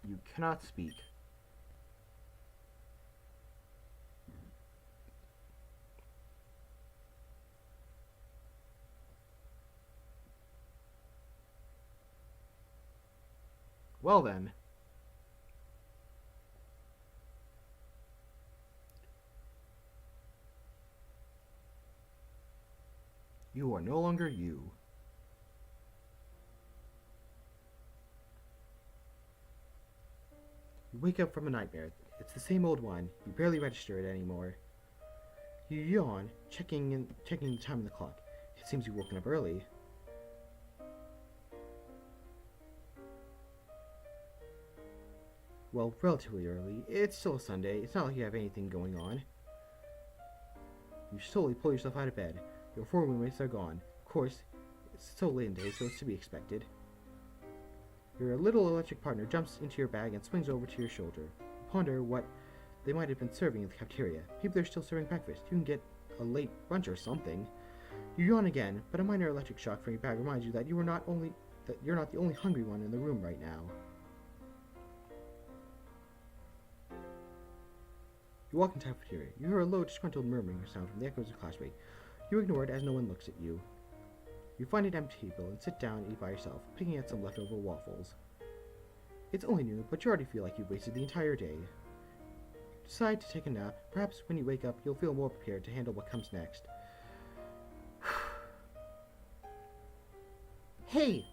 You cannot speak. Well then. You are no longer you. You wake up from a nightmare. It's the same old one. You barely register it anymore. You yawn, checking the time on the clock. It seems you've woken up early. Well, relatively early. It's still a Sunday. It's not like you have anything going on. You slowly pull yourself out of bed. Your 4 roommates are gone. Of course, it's so late in the day, so it's to be expected. Your little electric partner jumps into your bag and swings over to your shoulder. You ponder what they might have been serving in the cafeteria. Maybe they're still serving breakfast. You can get a late brunch or something. You yawn again, but a minor electric shock from your bag reminds you that you're not the only hungry one in the room right now. You walk into the cafeteria. You hear a low, disgruntled murmuring sound from the echoes of the classroom. You ignore it as no one looks at you. You find an empty table and sit down and eat by yourself, picking at some leftover waffles. It's only noon, but you already feel like you've wasted the entire day. You decide to take a nap. Perhaps when you wake up, you'll feel more prepared to handle what comes next. Hey!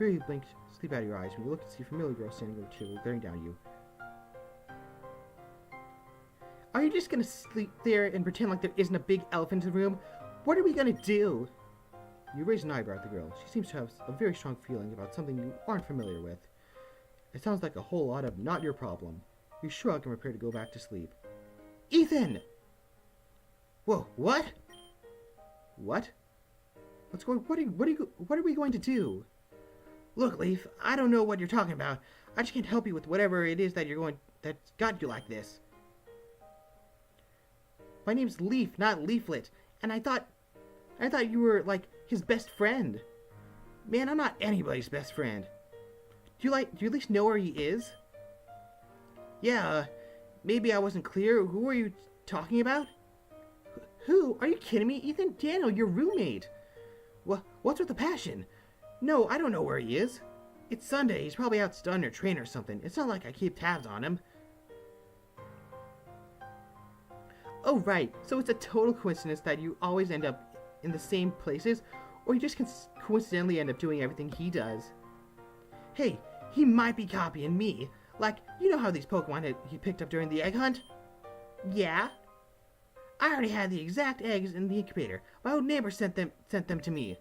You blink, sleep out of your eyes when you look and see a familiar girl standing over the table, glaring down at you. Are you just gonna sleep there and pretend like there isn't a big elephant in the room? What are we gonna do? You raise an eyebrow at the girl. She seems to have a very strong feeling about something you aren't familiar with. It sounds like a whole lot of not your problem. You shrug and prepare to go back to sleep. Ethan! Whoa, what? What? What are we going to do? Look, Leaf, I don't know what you're talking about. I just can't help you with whatever it is that's got you like this. My name's Leaf, not Leaflet, and I thought you were, like, his best friend. Man, I'm not anybody's best friend. Do you at least know where he is? Yeah, maybe I wasn't clear. Who are you talking about? Who? Are you kidding me? Ethan Daniel, your roommate. What's with the passion? No, I don't know where he is. It's Sunday. He's probably out studying or training or something. It's not like I keep tabs on him. Oh, right. So it's a total coincidence that you always end up in the same places, or you just coincidentally end up doing everything he does. Hey, he might be copying me. Like, you know how these Pokemon he picked up during the egg hunt? Yeah. I already had the exact eggs in the incubator. My old neighbor sent them to me.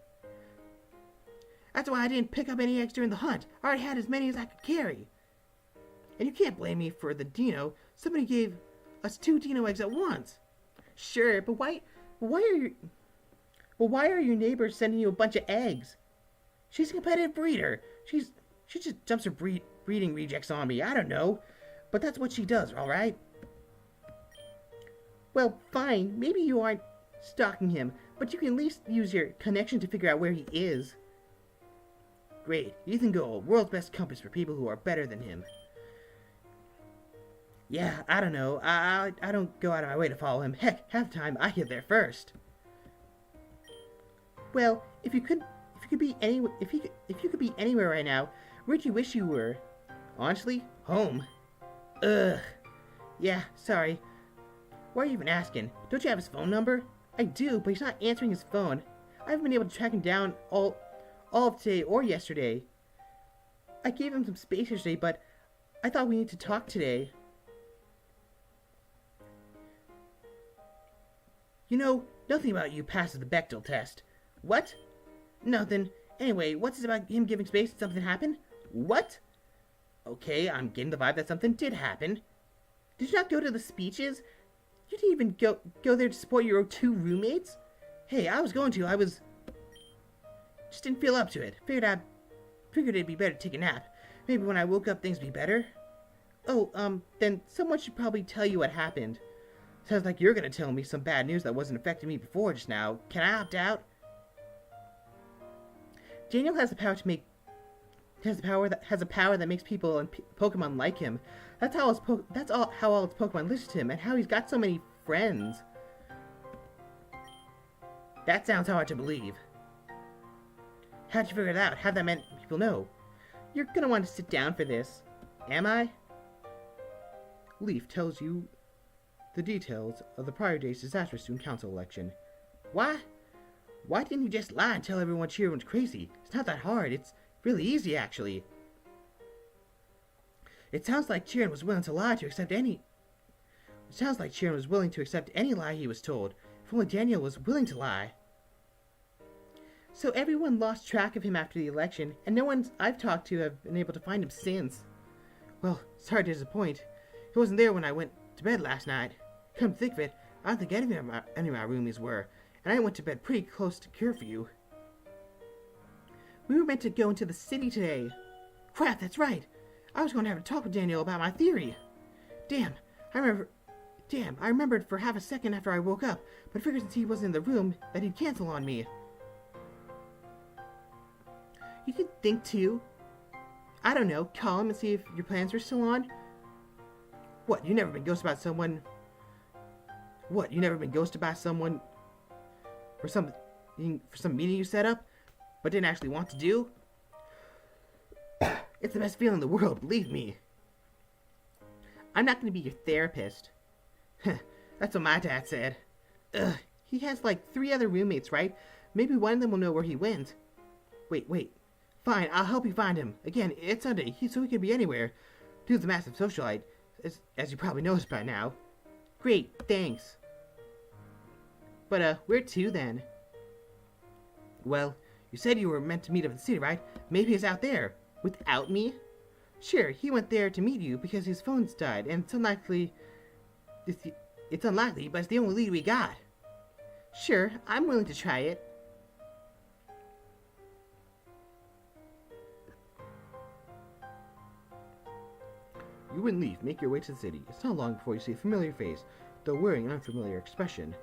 That's why I didn't pick up any eggs during the hunt. I already had as many as I could carry. And you can't blame me for the Dino. Somebody gave us 2 Dino eggs at once. Sure, but why are your neighbors sending you a bunch of eggs? She's a competitive breeder. She just dumps her breeding rejects on me. I don't know. But that's what she does, alright? Well, fine. Maybe you aren't stalking him, but you can at least use your connection to figure out where he is. Great. Ethan Gold, world's best compass for people who are better than him. Yeah, I don't know. I don't go out of my way to follow him. Heck, half the time I get there first. Well, if you could be anywhere right now, where'd you wish you were? Honestly, home. Ugh. Yeah, sorry. Why are you even asking? Don't you have his phone number? I do, but he's not answering his phone. I haven't been able to track him down all of today or yesterday. I gave him some space yesterday, but I thought we need to talk today. You know, nothing about you passes the Bechdel test. What? Nothing. Anyway, what's this about him giving space? Did something happen? What? Okay, I'm getting the vibe that something did happen. Did you not go to the speeches? You didn't even go there to support your 2 roommates? Hey, I was going to. Just didn't feel up to it. Figured it'd be better to take a nap. Maybe when I woke up things would be better. Oh, then someone should probably tell you what happened. Sounds like you're gonna tell me some bad news that wasn't affecting me before just now. Can I opt out? Daniel has the power that makes people and Pokemon like him. That's how all his Pokemon listen to him, and how he's got so many friends. That sounds hard to believe. How'd you figure it out? How'd that meant people know? You're gonna want to sit down for this. Am I? Leaf tells you the details of the prior day's disastrous student council election. Why? Why didn't you just lie and tell everyone Cheer was crazy? It's not that hard. It's really easy, actually. It sounds like Cheerin was willing to lie to accept any... It sounds like Cheerin was willing to accept any lie he was told. If only Daniel was willing to lie. So everyone lost track of him after the election, and no one I've talked to have been able to find him since. Well, sorry to disappoint. He wasn't there when I went to bed last night. Come to think of it, I don't think any of my roomies were, and I went to bed pretty close to curfew. We were meant to go into the city today. Crap, that's right. I was going to have a talk with Daniel about my theory. Damn, I remember... Damn, I remembered for half a second after I woke up, but figured since he wasn't in the room, that he'd cancel on me. You could think too. I don't know, call him and see if your plans were still on? What, you never been ghosted about someone... What, you never been ghosted by someone... For some meeting you set up, but didn't actually want to do? It's the best feeling in the world, believe me. I'm not gonna be your therapist. That's what my dad said. Ugh, he has like 3 other roommates, right? Maybe one of them will know where he went. Wait. Fine, I'll help you find him. Again, it's Sunday, so he could be anywhere. Dude's a massive socialite, as you probably noticed by now. Great, thanks. But, where to then? Well, you said you were meant to meet up in the city, right? Maybe he's out there. Without me? Sure, he went there to meet you because his phone's died, and it's unlikely... It's unlikely, but it's the only lead we got. Sure, I'm willing to try it. You wouldn't leave. Make your way to the city. It's not long before you see a familiar face, though wearing an unfamiliar expression.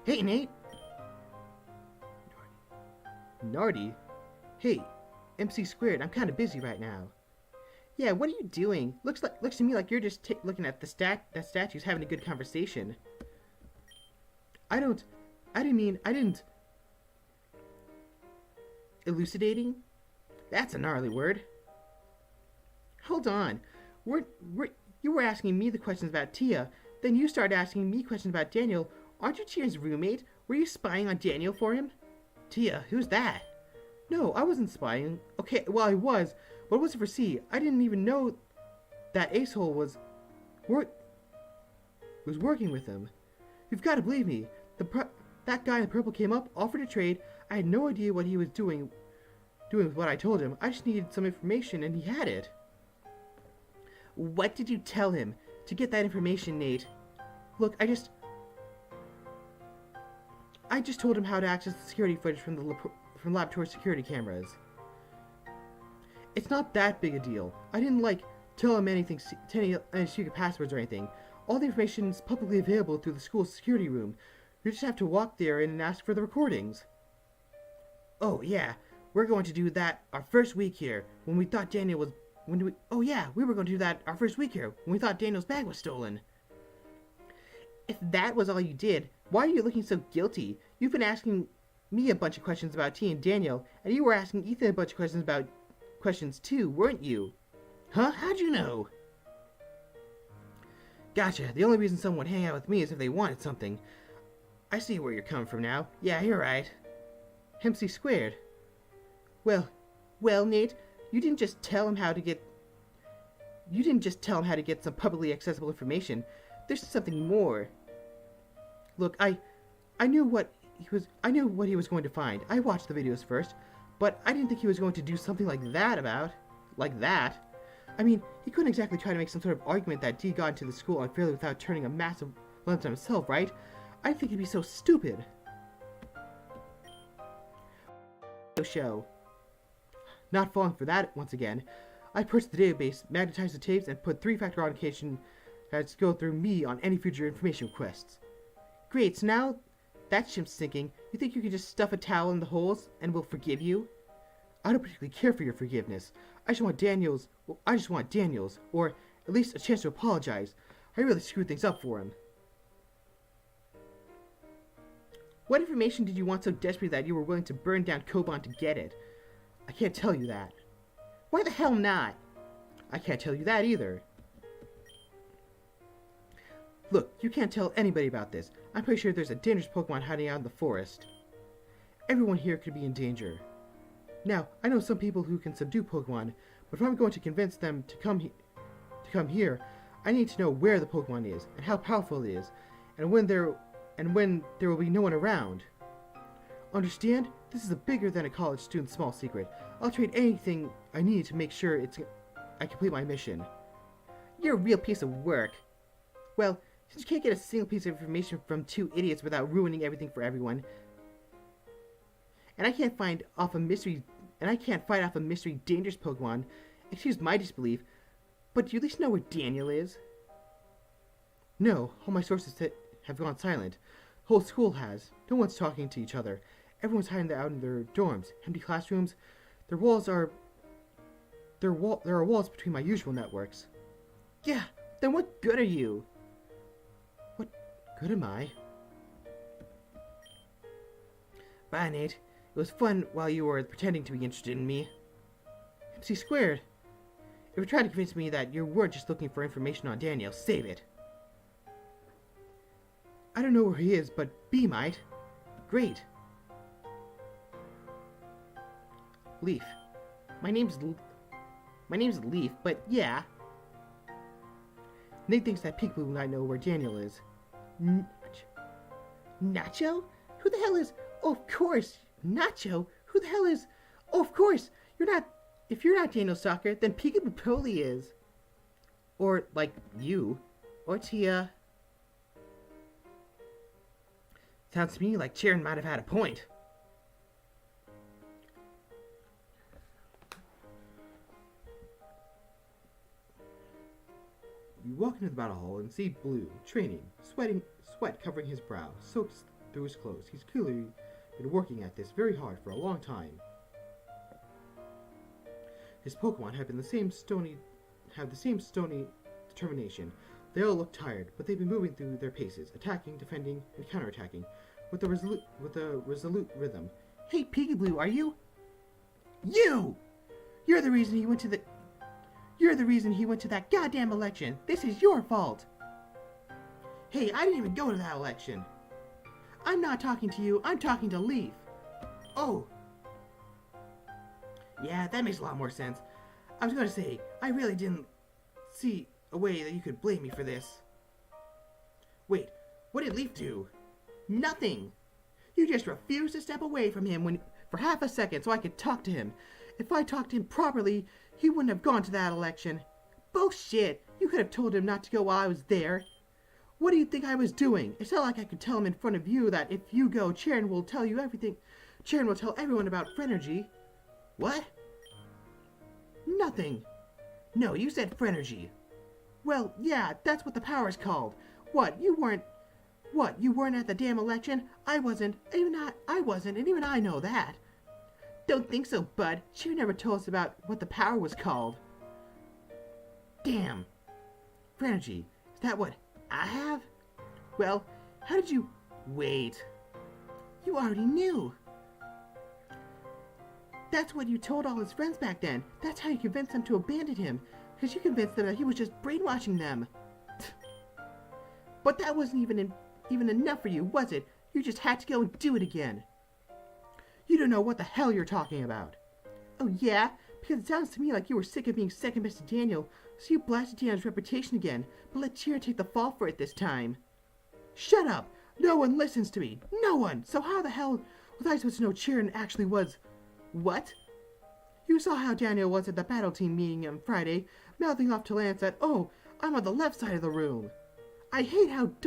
Hey, Nate! Nardi? Hey, MC Squared, I'm kind of busy right now. Yeah, what are you doing? Looks to me like you're just looking at the statues having a good conversation. I didn't. Elucidating? That's a gnarly word. Hold on. You were asking me the questions about Tia, then you started asking me questions about Daniel. Aren't you Tia's roommate? Were you spying on Daniel for him? Tia, who's that? No, I wasn't spying. Okay, well I was, but it wasn't for C. I didn't even know that Acehole was working with him. You've got to believe me. That guy in purple came up, offered a trade. I had no idea what he was doing with what I told him. I just needed some information, and he had it. What did you tell him to get that information, Nate? Look, I just told him how to access the security footage from laboratory security cameras. It's not that big a deal. I didn't tell him any secret passwords or anything. All the information is publicly available through the school's security room. You just have to walk there and ask for the recordings. Oh yeah, we're going to do that our first week here. We were going to do that our first week here when we thought Daniel's bag was stolen. If that was all you did, why are you looking so guilty? You've been asking me a bunch of questions about T and Daniel, and you were asking Ethan a bunch of questions too, weren't you? Huh? How'd you know? Gotcha. The only reason someone would hang out with me is if they wanted something. I see where you're coming from now. Yeah, you're right. MC squared. Well, Nate, you didn't just tell him how to get some publicly accessible information. There's something more. Look, I knew what he was going to find. I watched the videos first, but I didn't think he was going to do something like that. I mean, he couldn't exactly try to make some sort of argument that D got into the school unfairly without turning a massive lens on himself, right? I didn't think he'd be so stupid. Show. Not falling for that once again. I purged the database, magnetized the tapes, and put 3-factor authentication to go through me on any future information requests. Great, so now that ship's sinking, you think you can just stuff a towel in the holes and we'll forgive you? I don't particularly care for your forgiveness. I just want Daniel's, or at least a chance to apologize. I really screwed things up for him. What information did you want so desperately that you were willing to burn down Koban to get it? I can't tell you that. Why the hell not? I can't tell you that either. Look, you can't tell anybody about this. I'm pretty sure there's a dangerous Pokemon hiding out in the forest. Everyone here could be in danger. Now, I know some people who can subdue Pokemon, but if I'm going to convince them to come here, I need to know where the Pokemon is, and how powerful it is, and when there will be no one around. Understand? This is a bigger than a college student's small secret. I'll trade anything I need to make sure I complete my mission. You're a real piece of work. Well, since you can't get a single piece of information from 2 idiots without ruining everything for everyone, and I can't fight off a mystery dangerous Pokemon, excuse my disbelief, But do you at least know where Daniel is? No, all my sources have gone silent. The whole school has. No one's talking to each other. Everyone's hiding out in their dorms, empty classrooms. There are walls between my usual networks. Yeah, then what good are you? What good am I? Bye, Nate. It was fun while you were pretending to be interested in me. MC squared. If you're trying to convince me that you weren't just looking for information on Daniel, save it. I don't know where he is, but B might. Great. Leaf. My name's Leaf, but yeah. Nate thinks that Peekaboo might know where Daniel is. Nacho? Who the hell is... Oh, of course. Nacho? Who the hell is... Oh, of course. You're not... If you're not Daniel Stalker, then Peekaboo probably is. Or, like, you. Or Tia. Sounds to me like Sharon might have had a point. You walk into the battle hall and see Blue, training, sweat covering his brow, soaked through his clothes. He's clearly been working at this very hard for a long time. His Pokemon have the same stony determination. They all look tired, but they've been moving through their paces, attacking, defending, and counterattacking with a resolute rhythm. Hey, Peekaboo, are you? You! You're the reason he went to that goddamn election. This is your fault. Hey, I didn't even go to that election. I'm not talking to you. I'm talking to Leaf. Oh. Yeah, that makes a lot more sense. I was going to say, I really didn't see a way that you could blame me for this. Wait, what did Leaf do? Nothing. You just refused to step away from him for half a second so I could talk to him. If I talked to him properly, he wouldn't have gone to that election. Bullshit! You could have told him not to go while I was there. What do you think I was doing? It's not like I could tell him in front of you that if you go, Sharon will tell you everything. Sharon will tell everyone about Phrenergy. What? Nothing. No, you said Phrenergy. Well, yeah, that's what the power's called. What, you weren't at the damn election? I wasn't, and even I know that. Don't think so, bud. She never told us about what the power was called. Damn. Phrenergy, is that what I have? Well, how did you... Wait. You already knew. That's what you told all his friends back then. That's how you convinced them to abandon him. Because you convinced them that he was just brainwashing them. But that wasn't even enough for you, was it? You just had to go and do it again. You don't know what the hell you're talking about. Oh yeah? Because it sounds to me like you were sick of being second best to Daniel, so you blasted Daniel's reputation again, but let Cheer take the fall for it this time. Shut up! No one listens to me! No one! So how the hell was I supposed to know Cheer actually was... What? You saw how Daniel was at the battle team meeting on Friday, mouthing off to Lance that, oh, I'm on the left side of the room. I hate that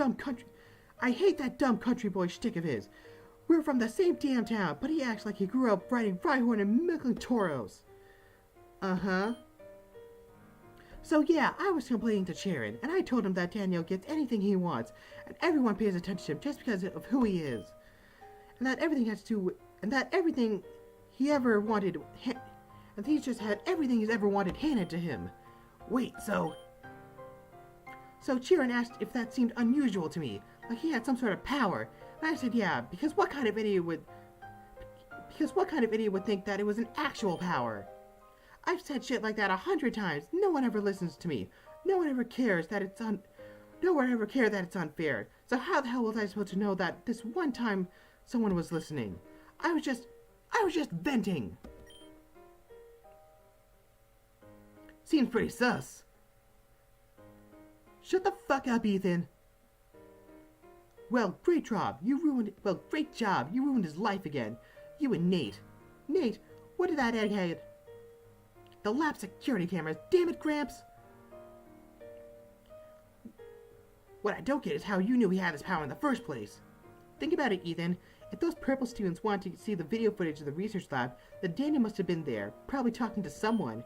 dumb country boy shtick of his. We're from the same damn town, but he acts like he grew up riding Rhyhorn and milking toros. Uh-huh. So yeah, I was complaining to Sharon, and I told him that Daniel gets anything he wants, and everyone pays attention to him just because of who he is. And that everything he ever wanted, and he's just had everything he's ever wanted handed to him. Wait, so Sharon asked if that seemed unusual to me, like he had some sort of power. And I said yeah, because what kind of idiot would think that it was an actual power? I've said shit like that 100 times. No one ever listens to me. No one ever cares that it's unfair. So how the hell was I supposed to know that this one time someone was listening? I was just venting. Seems pretty sus. Shut the fuck up, Ethan. Well, great job. You ruined his life again. You and Nate. Nate, what did that egghead? The lab security cameras. Damn it, Gramps. What I don't get is how you knew he had this power in the first place. Think about it, Ethan. If those purple students wanted to see the video footage of the research lab, then Daniel must have been there, probably talking to someone.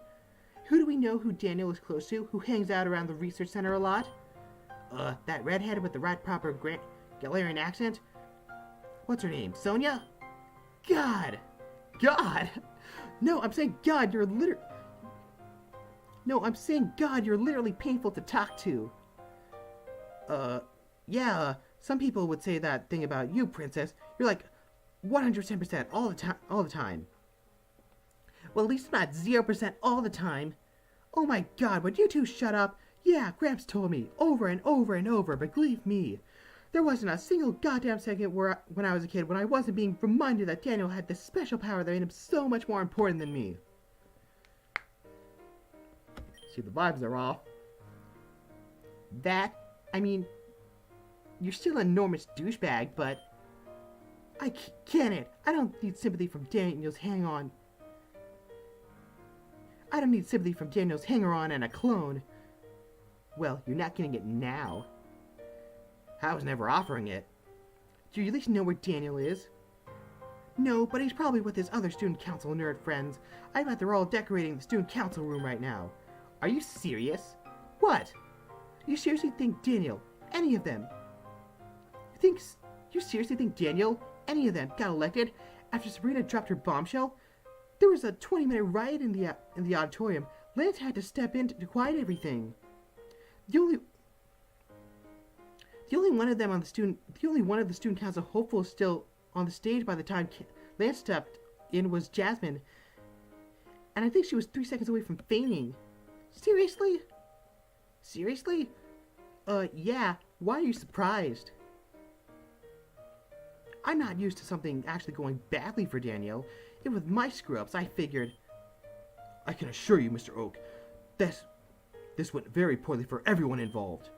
Who do we know who Daniel is close to, who hangs out around the research center a lot? That redhead with the right proper Galarian accent? What's her name? Sonia? God! God! No, I'm saying God, you're literally... No, I'm saying God, you're literally painful to talk to. Yeah, some people would say that thing about you, princess. You're like 110% all the time. Well, at least not 0% all the time. Oh my God, would you two shut up? Yeah, Gramps told me over and over and over, but believe me, there wasn't a single goddamn second when I was a kid when I wasn't being reminded that Daniel had this special power that made him so much more important than me. See, the vibes are off. I mean, you're still an enormous douchebag, but I can't. I don't need sympathy from Daniel's hang-on. I don't need sympathy from Daniel's hanger-on and a clone. Well, you're not getting it now. I was never offering it. Do you at least know where Daniel is? No, but he's probably with his other student council nerd friends. I bet they're all decorating the student council room right now. Are you serious? What? You seriously think Daniel, any of them, you seriously think Daniel, any of them, got elected after Sabrina dropped her bombshell? There was a 20-minute riot in the auditorium. Lance had to step in to quiet everything. The only one of the student council hopefuls still on the stage by the time Lance stepped in was Jasmine, and I think she was 3 seconds away from fainting. Seriously? Seriously? Yeah. Why are you surprised? I'm not used to something actually going badly for Daniel. And with my screw-ups, I figured... I can assure you, Mr. Oak, this went very poorly for everyone involved.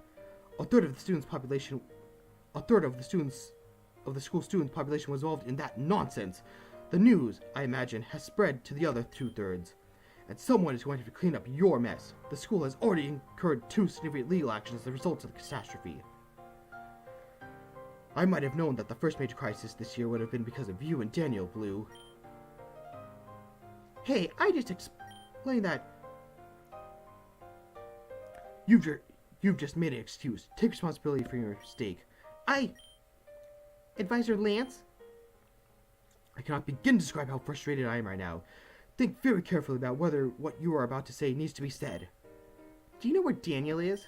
A third of the school students' population was involved in that nonsense. The news, I imagine, has spread to the other 2/3. And someone is going to have to clean up your mess. The school has already incurred 2 significant legal actions as a result of the catastrophe. I might have known that the first major crisis this year would have been because of you and Daniel, Blue. Hey, I just explained that. You've just made an excuse. Take responsibility for your mistake. Advisor Lance? I cannot begin to describe how frustrated I am right now. Think very carefully about whether what you are about to say needs to be said. Do you know where Daniel is?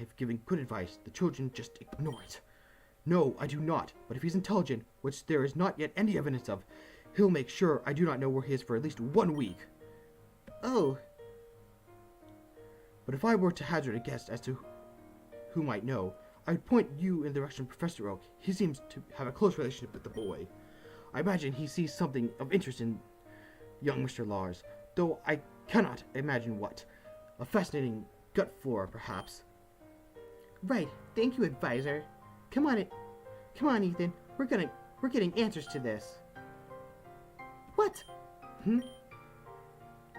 I've given good advice. The children just ignore it. No, I do not. But if he's intelligent, which there is not yet any evidence of, he'll make sure I do not know where he is for at least 1 week. Oh. But if I were to hazard a guess as to who might know, I'd point you in the direction of Professor Oak. He seems to have a close relationship with the boy. I imagine he sees something of interest in young Mr. Lars, though I cannot imagine what. A fascinating gut flora, perhaps. Right. Thank you, Advisor. Come on, Ethan. We're getting answers to this. What?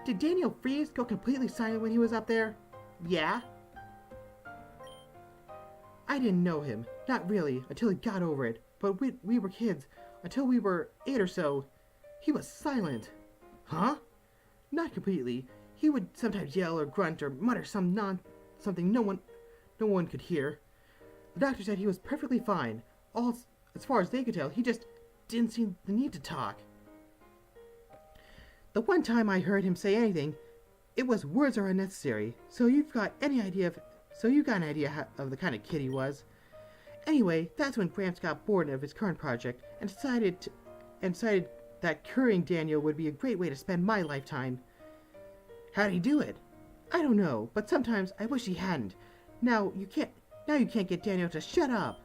Did Daniel freeze, go completely silent when he was up there? Yeah. I didn't know him. Not really, until he got over it. But we were kids. Until we were 8 or so. He was silent. Huh? Not completely. He would sometimes yell or grunt or mutter something no one could hear. The doctor said he was perfectly fine. As far as they could tell, he just didn't see the need to talk. The one time I heard him say anything, it was words are unnecessary. So you got an idea of the kind of kid he was. Anyway, that's when Gramps got bored of his current project and decided that curing Daniel would be a great way to spend my lifetime. How'd he do it? I don't know, but sometimes I wish he hadn't. Now you can't get Daniel to shut up.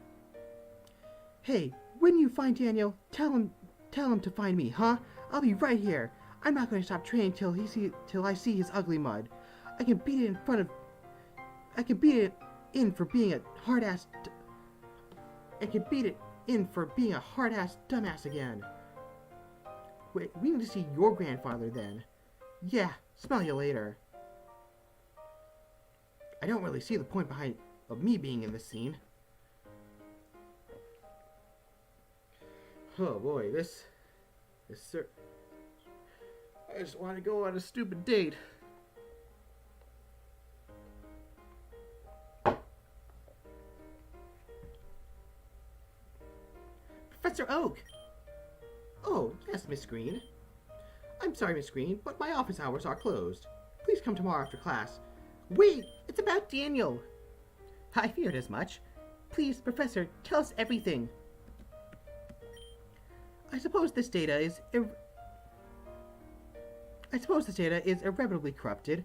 Hey, when you find Daniel, tell him to find me, huh? I'll be right here. I'm not going to stop training till I see his ugly mud. I can beat it in for being a hard-ass dumbass again. Wait, we need to see your grandfather then. Yeah, smell you later. I don't really see the point of me being in this scene. Oh boy, I just want to go on a stupid date. Professor Oak! Oh, yes, Miss Green. I'm sorry, Miss Green, but my office hours are closed. Please come tomorrow after class. Wait, it's about Daniel. I feared as much. Please, Professor, tell us everything. I suppose this data is irreparably corrupted.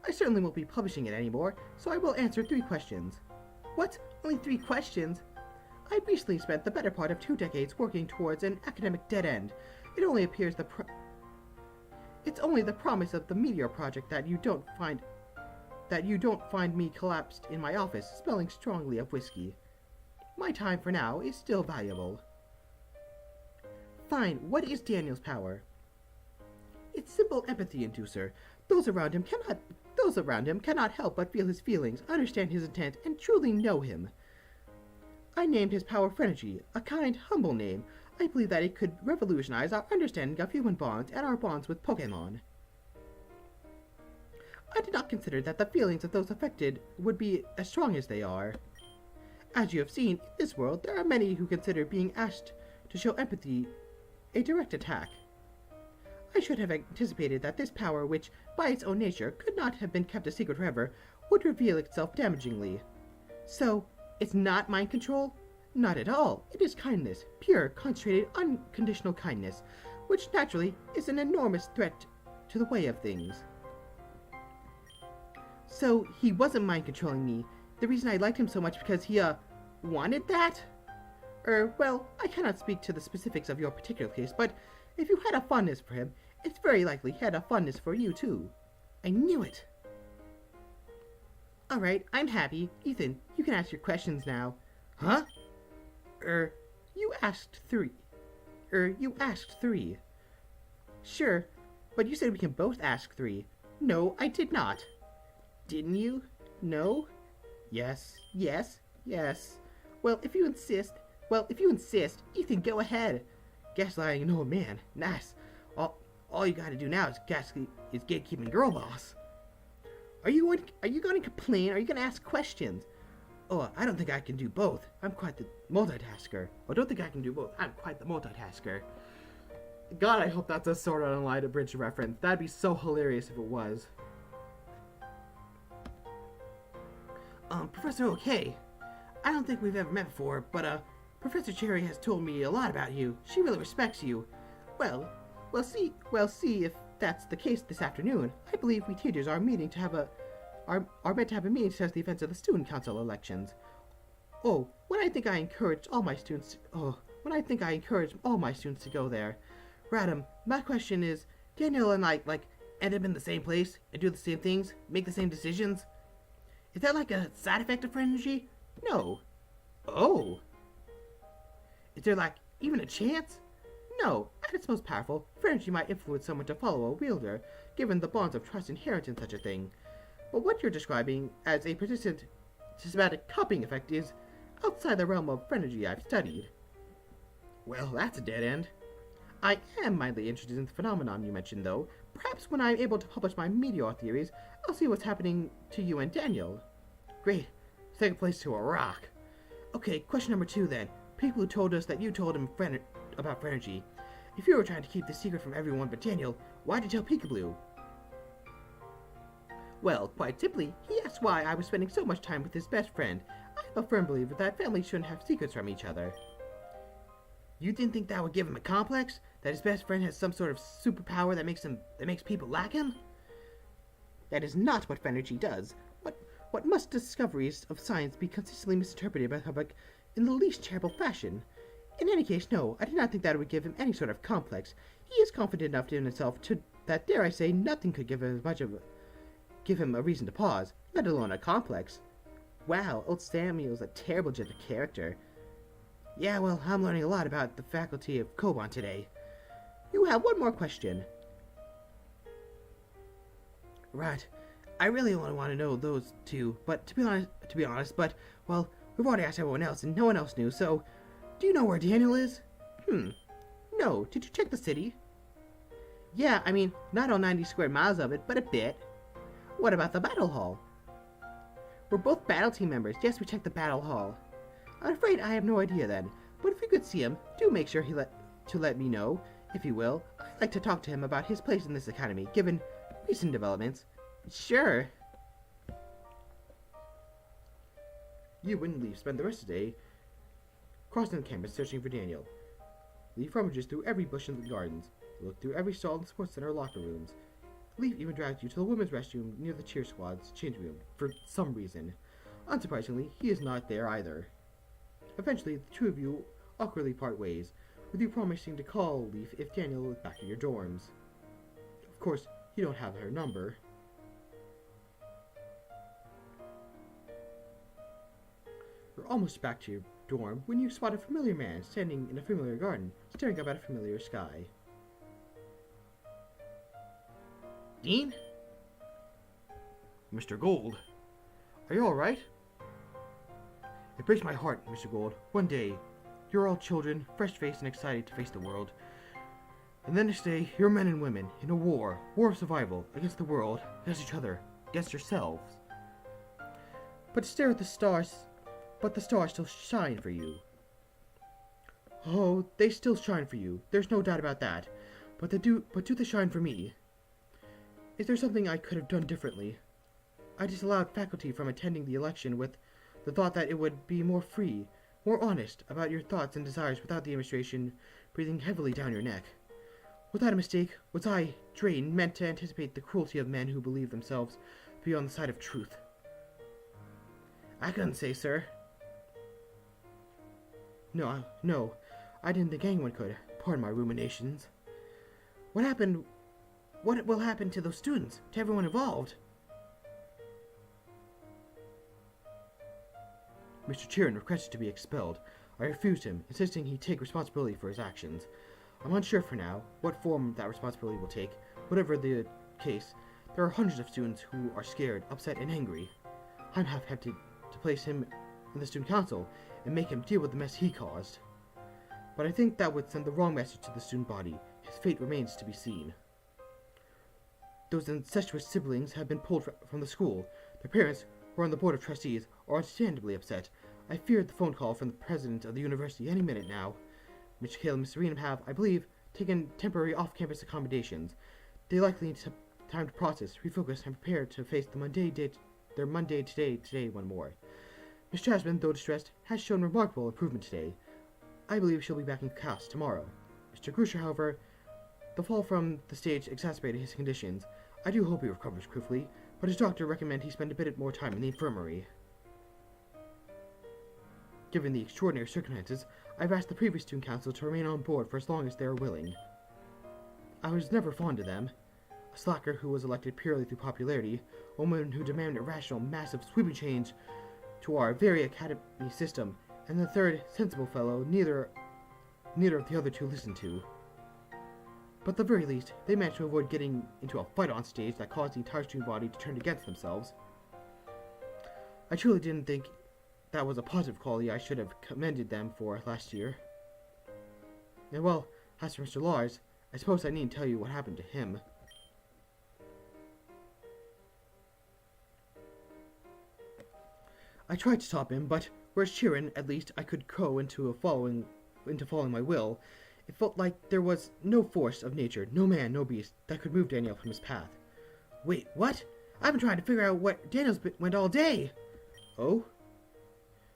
I certainly won't be publishing it anymore, so I will answer 3 questions. What? Only 3 questions? I recently spent the better part of 2 decades working towards an academic dead end. It only appears it's only the promise of the Meteor Project that you don't find me collapsed in my office, smelling strongly of whiskey. My time for now is still valuable. Fine, what is Daniel's power? It's simple empathy inducer. Those around him cannot help but feel his feelings, understand his intent, and truly know him. I named his power Frenergy, a kind, humble name. I believe that it could revolutionize our understanding of human bonds and our bonds with Pokémon. I did not consider that the feelings of those affected would be as strong as they are. As you have seen, in this world, there are many who consider being asked to show empathy a direct attack. I should have anticipated that this power, which, by its own nature, could not have been kept a secret forever, would reveal itself damagingly. So, it's not mind control? Not at all. It is kindness, pure, concentrated, unconditional kindness, which naturally is an enormous threat to the way of things. So, he wasn't mind controlling me. The reason I liked him so much because he, wanted that? Well, I cannot speak to the specifics of your particular case, but if you had a fondness for him, it's very likely he had a fondness for you, too. I knew it. Alright, I'm happy. Ethan, you can ask your questions now. Huh? You asked 3. You asked 3. Sure, but you said we can both ask 3. No, I did not. Didn't you? No? Yes, yes, yes. Well, if you insist, Ethan, go ahead. Gaslighting an old man. Nice. All you gotta do now is gatekeeping girl boss. Are you going to complain? Are you going to ask questions? Oh, I don't think I can do both. I'm quite the multitasker. I don't think I can do both. I'm quite the multitasker. God, I hope that's a Sword Art Online abridged reference. That'd be so hilarious if it was. Professor OK. I don't think we've ever met before, but, Professor Cherry has told me a lot about you. She really respects you. We'll see if that's the case this afternoon. I believe we teachers are meant to have a meeting to discuss the events of the student council elections. When I think I encourage all my students to go there. Radam, my question is, Daniel and I, end up in the same place and do the same things, make the same decisions? Is that like a side effect of Frenergy? No. Oh. Is there, even a chance? No. At its most powerful, Frenergy might influence someone to follow a wielder, given the bonds of trust inherent in such a thing. But what you're describing as a persistent, systematic copying effect is outside the realm of Frenergy I've studied. Well, that's a dead end. I am mildly interested in the phenomenon you mentioned, though. Perhaps when I'm able to publish my meteor theories, I'll see what's happening to you and Daniel. Great. Second place to a rock. Okay, question number 2 then. People who told us that you told him about Frenergy. If you were trying to keep the secret from everyone but Daniel, why'd you tell Peekaboo? Well, quite simply, he asked why I was spending so much time with his best friend. I'm a firm believer that families shouldn't have secrets from each other. You didn't think that would give him a complex? That his best friend has some sort of superpower that makes people like him? That is not what Frenergy does. What must discoveries of science be consistently misinterpreted by the public in the least charitable fashion? In any case, no, I do not think that it would give him any sort of complex. He is confident enough in himself that, dare I say, nothing could give him a reason to pause, let alone a complex. Wow, old Samuel's a terrible gentle character. Yeah, well, I'm learning a lot about the faculty of Koban today. You have one more question. Right. I really only want to know those 2, but to be honest, well, we've already asked everyone else and no one else knew, so do you know where Daniel is? No. Did you check the city? Yeah, I mean, not all 90 square miles of it, but a bit. What about the battle hall? We're both battle team members. Yes, we checked the battle hall. I'm afraid I have no idea then. But if you could see him, do make sure to let me know, if you will. I'd like to talk to him about his place in this academy, given recent developments. Sure. You and Leaf spend the rest of the day crossing the campus searching for Daniel. Leaf rummages through every bush in the gardens, look through every stall in the sports center locker rooms. Leaf even dragged you to the women's restroom near the cheer squad's change room for some reason. Unsurprisingly, he is not there either. Eventually, the two of you awkwardly part ways, with you promising to call Leaf if Daniel is back at your dorms. Of course, you don't have her number. You're almost back to your dorm when you spot a familiar man standing in a familiar garden, staring up at a familiar sky. Dean? Mr. Gold. Are you alright? It breaks my heart, Mr. Gold. One day, you're all children, fresh-faced and excited to face the world. And then next day, you're men and women in a war of survival, against the world, against each other, against yourselves. But stare at the stars, but the stars still shine for you. Oh, they still shine for you. There's no doubt about that. But do they shine for me? Is there something I could have done differently? I disallowed faculty from attending the election with the thought that it would be more free, more honest about your thoughts and desires without the administration breathing heavily down your neck. Was that a mistake? Was I, Drain, meant to anticipate the cruelty of men who believe themselves to be on the side of truth? I couldn't say, sir. No, I didn't think anyone could. Pardon my ruminations. What happened? What will happen to those students? To everyone involved? Mr. Chirin requested to be expelled. I refused him, insisting he take responsibility for his actions. I'm unsure for now what form that responsibility will take. Whatever the case, there are hundreds of students who are scared, upset, and angry. I'm half tempted to place him in the student council and make him deal with the mess he caused. But I think that would send the wrong message to the student body. His fate remains to be seen. Those incestuous siblings have been pulled from the school. Their parents, who are on the board of trustees, are understandably upset. I feared the phone call from the president of the university any minute now. Mr. Kale and Miss Serena have, I believe, taken temporary off-campus accommodations. They likely need time to process, refocus, and prepare to face their Monday today one more. Miss Jasmine, though distressed, has shown remarkable improvement today. I believe she'll be back in class tomorrow. Mr. Grusher, however, the fall from the stage exacerbated his conditions. I do hope he recovers quickly, but his doctor recommended he spend a bit more time in the infirmary. Given the extraordinary circumstances, I've asked the previous student council to remain on board for as long as they are willing. I was never fond of them. A slacker who was elected purely through popularity, a woman who demanded irrational, massive, sweeping change to our very academy system, and the third sensible fellow neither of the other two listened to. But at the very least, they managed to avoid getting into a fight on stage that caused the entire student body to turn against themselves. I truly didn't think that was a positive quality I should have commended them for last year. And well, as for Mr. Lars, I suppose I needn't tell you what happened to him. I tried to stop him, but whereas Chirin, at least, I could go into following my will, it felt like there was no force of nature, no man, no beast, that could move Daniel from his path. Wait, what? I've been trying to figure out what Daniel's went all day! Oh?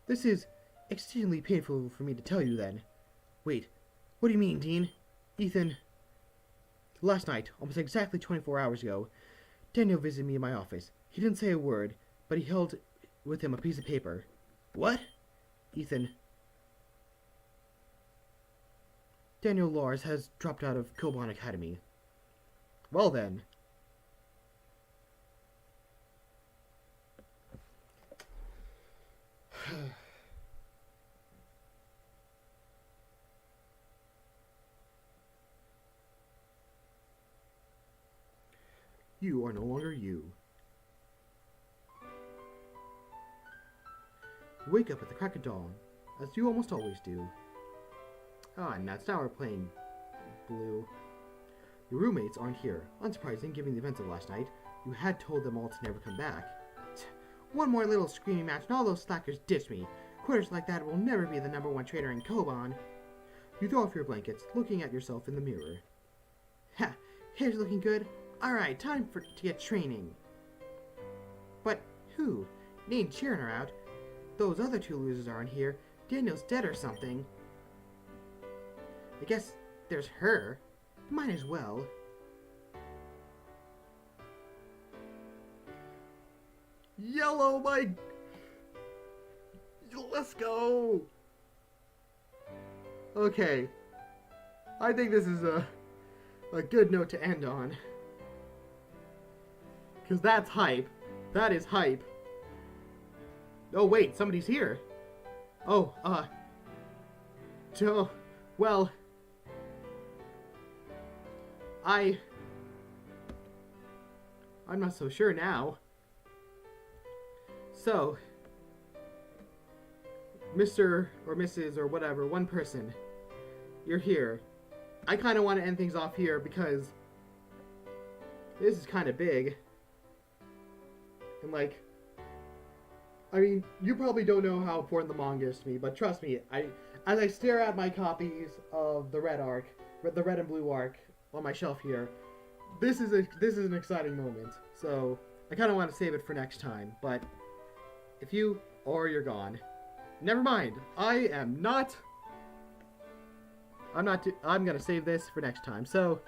This is exceedingly painful for me to tell you, then. Wait, what do you mean, Dean? Ethan... Last night, almost exactly 24 hours ago, Daniel visited me in my office. He didn't say a word, but he held with him a piece of paper. What? Ethan... Daniel Lars has dropped out of Kilbon Academy. Well then. You are no longer you. You wake up at the crack of dawn, as you almost always do. Ah, nuts, now we're playing blue. Your roommates aren't here. Unsurprising, given the events of last night. You had told them all to never come back. One more little screaming match and all those slackers ditch me. Quitters like that will never be the #1 trader in Koban. You throw off your blankets, looking at yourself in the mirror. Ha! Hair's looking good. Alright, time to get training. But who? Need cheering her out. Those other 2 losers aren't here. Daniel's dead or something. I guess there's her. Might as well. Yellow, my... Let's go! Okay. I think this is a good note to end on. Because that's hype. That is hype. Oh, wait, somebody's here. Oh, Joe, well... I'm not so sure now. So, Mr. or Mrs. or whatever, one person, you're here. I kind of want to end things off here because this is kind of big. And like, I mean, you probably don't know how important the manga is to me, but trust me, as I stare at my copies of the red and blue arc on my shelf here, this is an exciting moment. So I kind of want to save it for next time. But if you or you're gone, never mind. I'm gonna save this for next time. So.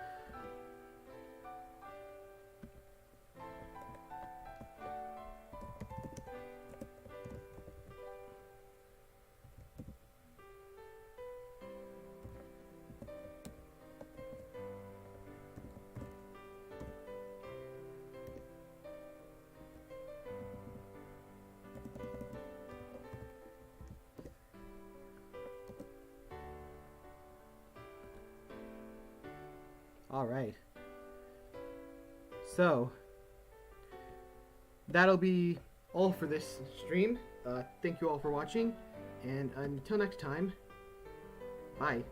Alright. So, that'll be all for this stream. Thank you all for watching, and until next time, bye.